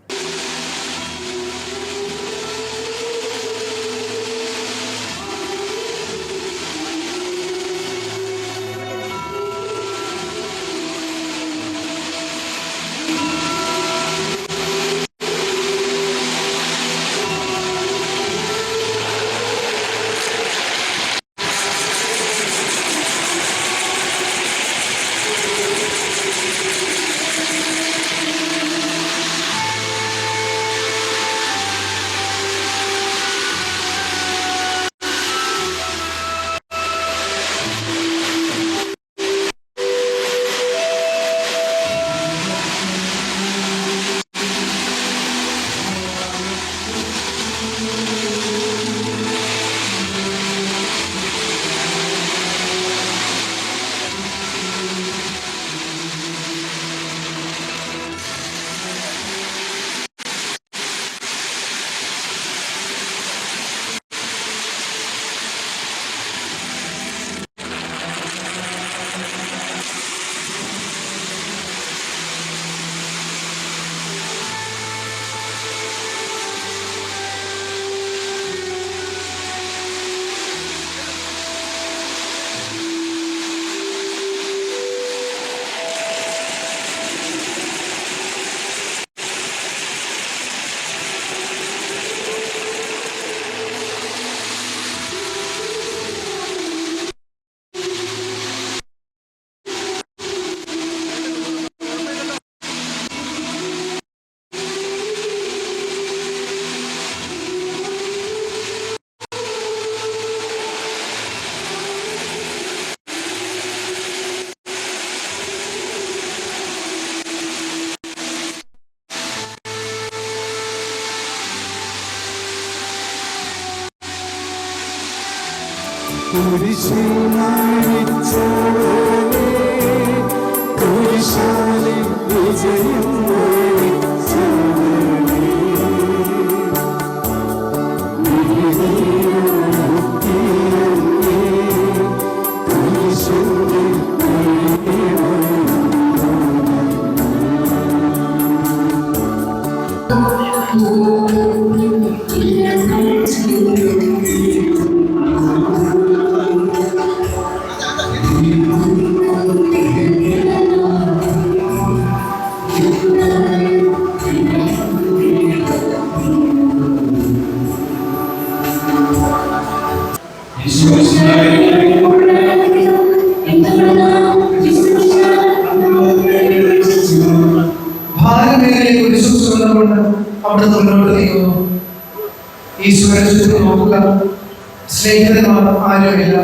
സ്നേഹിതന്മാർ ആരുമില്ല.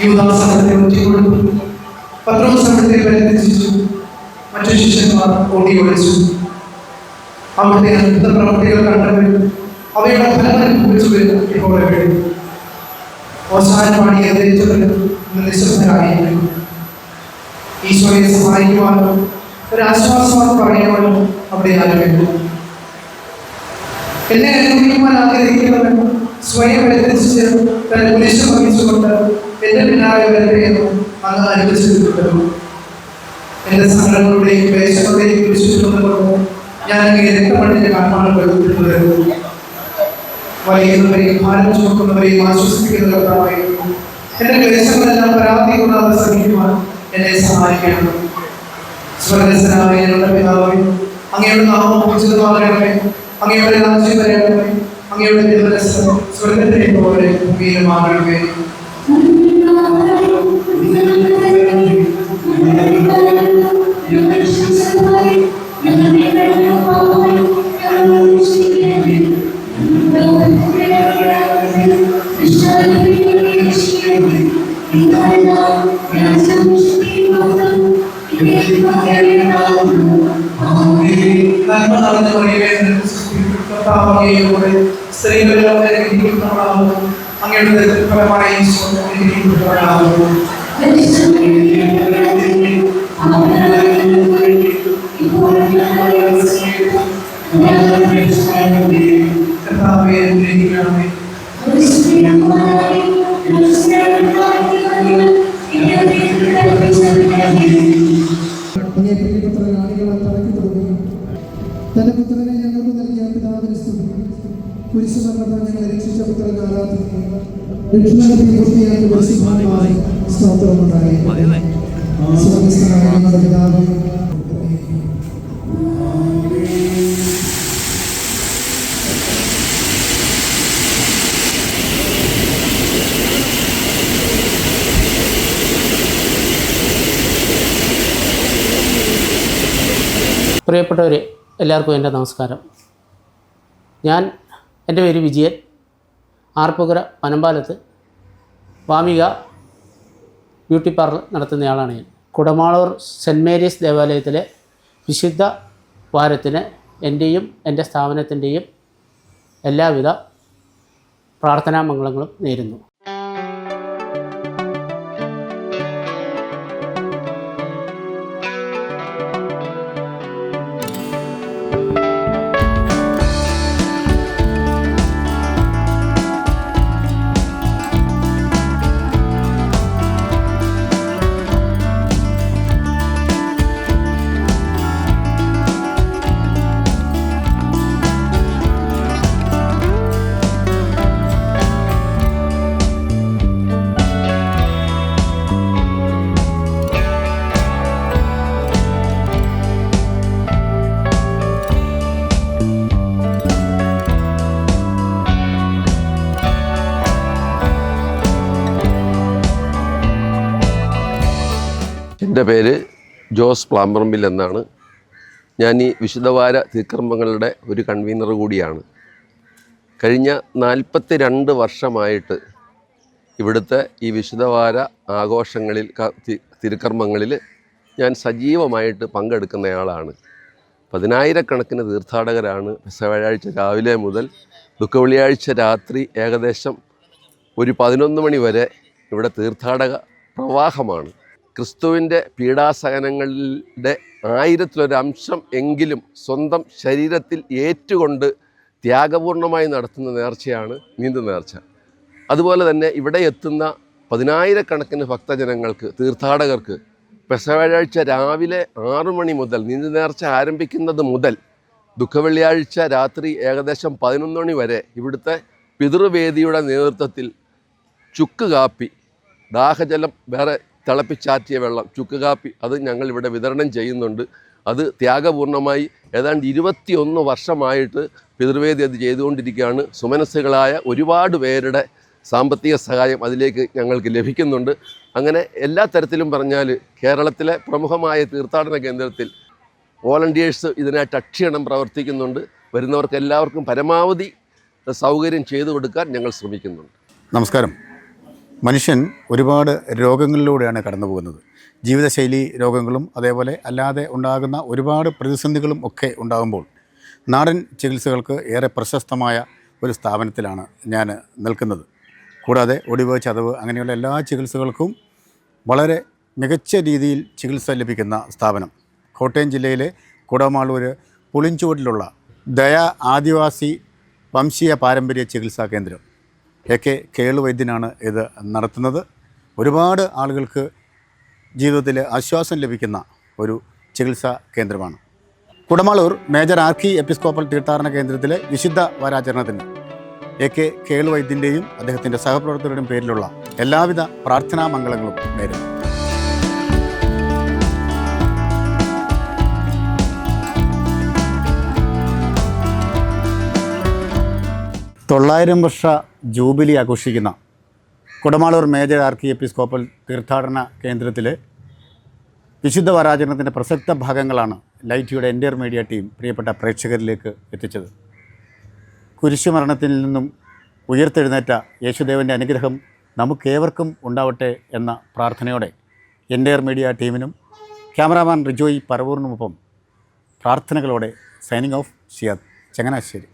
ഈ ഉദാസനത്തെ ഒറ്റിക്കൊടുത്തു. പത്രോസ് പരിധിച്ചു. മറ്റു ശിഷ്യന്മാർ ഓടി ഒളിച്ചു. അവിടുത്തെ അത്ഭുത പ്രവർത്തികൾ കണ്ടവർ അവയുടെ ഫലം അനുഭവിച്ചവർ ഇപ്പോൾ എവിടെ? അവസാന പാടി എതിരിച്ചവർ നിശബ്ദരായിരിക്കും. ഈശോയെ സഹായിക്കുവാനോ ഒരു ആശ്വാസമായി പറയുവാനോ അവിടെ ആരുമില്ല. എന്നെ അനുഭവിക്കുവാൻ ആഗ്രഹിക്കുന്നവൻ സ്വയം എടുത്തിച്ച് തന്നെ കുരിശ് വഹിച്ചുകൊണ്ട് എന്റെ പിന്നാലെ വരട്ടെയെന്ന് അങ്ങ് അനുവദിച്ചിട്ടുണ്ടല്ലോ. എൻ്റെ സങ്കടങ്ങളുടെയും ക്ലേശങ്ങളുടെയും കുരിശുകൊണ്ടുകൊണ്ട് ഞാൻ അങ്ങേ രക്തമണിഞ്ഞ കാണാൻ വരുന്നു. വലിയവരെയും ഭാരം ചുമക്കുന്നവരെയും ആശ്വസിപ്പിക്കുന്ന കർത്താവായിരുന്നു. എൻ്റെ ക്ലേശങ്ങളെല്ലാം പരാതി കൂടാതെ സഹിക്കുവാൻ എന്നെ സഹായിക്കണം. സ്വർഗ്ഗസ്ഥനായ ഞങ്ങളുടെ പിതാവേ, അങ്ങയുടെ നാമം പൂജിതമാകണമേ, അങ്ങയുടെ രാജ്യം വരണമേ, അങ്ങയുടെ തിരുമനസ്സ് സ്വർഗ്ഗത്തിലെ പോലെ ഭൂമിയിലുമാകണമേ. അങ്ങയുടെ ഫലമായി തന്റെ പുത്രനെ ഞങ്ങൾക്ക് നൽകിയ പിതാവിന് സ്തുതി. കുരിശുമരണത്താൽ ഞങ്ങളെ രക്ഷിച്ച പുത്രനെ ആരാധിക്കുന്നു. രക്ഷണത്തെ പൂർത്തിയാക്കി പരിശുദ്ധാത്മാവേ സ്തോത്രമുണ്ടാകട്ടെ. സ്വർഗ്ഗസ്ഥനായ ഞങ്ങളുടെ പിതാവേ, പ്രിയപ്പെട്ടവരെ, എല്ലാവർക്കും എൻ്റെ നമസ്കാരം. എൻ്റെ പേര് വിജയൻ. ആർപ്പുകര പനമ്പാലത്ത് വാമിക ബ്യൂട്ടി പാർലർ നടത്തുന്നയാളാണ് ഞാൻ. കുടമാളൂർ സെൻറ്റ് മേരീസ് ദേവാലയത്തിലെ വിശുദ്ധ വാരത്തിന് എൻ്റെയും എൻ്റെ സ്ഥാപനത്തിൻ്റെയും എല്ലാവിധ പ്രാർത്ഥനാ മംഗളങ്ങളും നേരുന്നു. എൻ്റെ പേര് ജോസ് പ്ലാമ്പറമ്പിൽ എന്നാണ്. ഞാൻ ഈ വിശുദ്ധവാര തിരുക്കർമ്മങ്ങളുടെ ഒരു കൺവീനർ കൂടിയാണ്. കഴിഞ്ഞ 42 വർഷമായിട്ട് ഇവിടുത്തെ ഈ വിശുദ്ധവാര ആഘോഷങ്ങളിൽ തിരുക്കർമ്മങ്ങളിൽ ഞാൻ സജീവമായിട്ട് പങ്കെടുക്കുന്നയാളാണ്. 10,000-കണക്കിന് തീർത്ഥാടകരാണ് വ്യാഴാഴ്ച രാവിലെ മുതൽ ദുഃഖവെള്ളിയാഴ്ച രാത്രി ഏകദേശം ഒരു 11 മണി വരെ ഇവിടെ തീർത്ഥാടക പ്രവാഹമാണ്. ക്രിസ്തുവിൻ്റെ പീഡാസഹനങ്ങളുടെ 1000-ലൊരു അംശം എങ്കിലും സ്വന്തം ശരീരത്തിൽ ഏറ്റുകൊണ്ട് ത്യാഗപൂർണമായി നടത്തുന്ന നേർച്ചയാണ് നീന്തു നേർച്ച. അതുപോലെ തന്നെ ഇവിടെ എത്തുന്ന 10,000-കണക്കിന് ഭക്തജനങ്ങൾക്ക്, തീർത്ഥാടകർക്ക് പെസഹവ്യാഴാഴ്ച രാവിലെ 6 മണി മുതൽ നീന്തു നേർച്ച ആരംഭിക്കുന്നത് മുതൽ ദുഃഖവെള്ളിയാഴ്ച രാത്രി ഏകദേശം 11 മണി വരെ ഇവിടുത്തെ പിതൃവേദിയുടെ നേതൃത്വത്തിൽ ചുക്ക് കാപ്പി, ദാഹജലം, വേറെ തിളപ്പിച്ചാറ്റിയ വെള്ളം, ചുക്ക് കാപ്പി, അത് ഞങ്ങളിവിടെ വിതരണം ചെയ്യുന്നുണ്ട്. അത് ത്യാഗപൂർണമായി ഏതാണ്ട് 21 വർഷമായിട്ട് പിതൃവേദി അത് ചെയ്തുകൊണ്ടിരിക്കുകയാണ്. സുമനസ്സുകളായ ഒരുപാട് പേരുടെ സാമ്പത്തിക സഹായം അതിലേക്ക് ഞങ്ങൾക്ക് ലഭിക്കുന്നുണ്ട്. അങ്ങനെ എല്ലാ തരത്തിലും പറഞ്ഞാൽ കേരളത്തിലെ പ്രമുഖമായ തീർത്ഥാടന കേന്ദ്രത്തിൽ വോളണ്ടിയേഴ്സ് ഇതിനായിട്ട് അക്ഷീണം പ്രവർത്തിക്കുന്നുണ്ട്. വരുന്നവർക്ക് എല്ലാവർക്കും പരമാവധി സൗകര്യം ചെയ്തു കൊടുക്കാൻ ഞങ്ങൾ ശ്രമിക്കുന്നുണ്ട്. നമസ്കാരം. മനുഷ്യൻ ഒരുപാട് രോഗങ്ങളിലൂടെയാണ് കടന്നു പോകുന്നത്. ജീവിതശൈലി രോഗങ്ങളും അതേപോലെ അല്ലാതെ ഉണ്ടാകുന്ന ഒരുപാട് പ്രതിസന്ധികളും ഒക്കെ ഉണ്ടാകുമ്പോൾ നാടൻ ചികിത്സകൾക്ക് ഏറെ പ്രശസ്തമായ ഒരു സ്ഥാപനത്തിലാണ് ഞാൻ നിൽക്കുന്നത്. കൂടാതെ ഒടിവ്, ചതവ് അങ്ങനെയുള്ള എല്ലാ ചികിത്സകൾക്കും വളരെ മികച്ച രീതിയിൽ ചികിത്സ ലഭിക്കുന്ന സ്ഥാപനം കോട്ടയം ജില്ലയിലെ കുടമാളൂർ പുളിഞ്ചുവട്ടിലുള്ള ദയ ആദിവാസി വംശീയ പാരമ്പര്യ ചികിത്സാ കേന്ദ്രം. AK കേളു വൈദ്യനാണ് ഇത് നടത്തുന്നത്. ഒരുപാട് ആളുകൾക്ക് ജീവിതത്തിൽ ആശ്വാസം ലഭിക്കുന്ന ഒരു ചികിത്സാ കേന്ദ്രമാണ്. കുടമാളൂർ മേജർ ആർക്കി എപ്പിസ്കോപ്പൽ തീർത്ഥാടന കേന്ദ്രത്തിലെ വിശുദ്ധ വാരാചരണത്തിന് AK കേളു വൈദ്യൻ്റെയും അദ്ദേഹത്തിൻ്റെ സഹപ്രവർത്തകരുടെയും പേരിലുള്ള എല്ലാവിധ പ്രാർത്ഥനാ മംഗളങ്ങളും നേരുന്നു. തൊള്ളായിരം വർഷ ജൂബിലി ആഘോഷിക്കുന്ന കുടമാളൂർ മേജർ ആർക്കി എപ്പിസ്കോപ്പൽ തീർത്ഥാടന കേന്ദ്രത്തിലെ വിശുദ്ധ വാരാചരണത്തിൻ്റെ പ്രസക്ത ഭാഗങ്ങളാണ് ലൈറ്റിയുടെ എൻ്റയർ മീഡിയ ടീം പ്രിയപ്പെട്ട പ്രേക്ഷകരിലേക്ക് എത്തിച്ചത്. കുരിശുമരണത്തിൽ നിന്നും ഉയർത്തെഴുന്നേറ്റ യേശുദേവൻ്റെ അനുഗ്രഹം നമുക്കേവർക്കും ഉണ്ടാവട്ടെ എന്ന പ്രാർത്ഥനയോടെ എൻ്റയർ മീഡിയ ടീമിനും ക്യാമറാമാൻ റിജോയ് പറവൂറിനുമൊപ്പം പ്രാർത്ഥനകളോടെ സൈനിങ് ഓഫ് ഷിയാദ് ചങ്ങനാശ്ശേരി.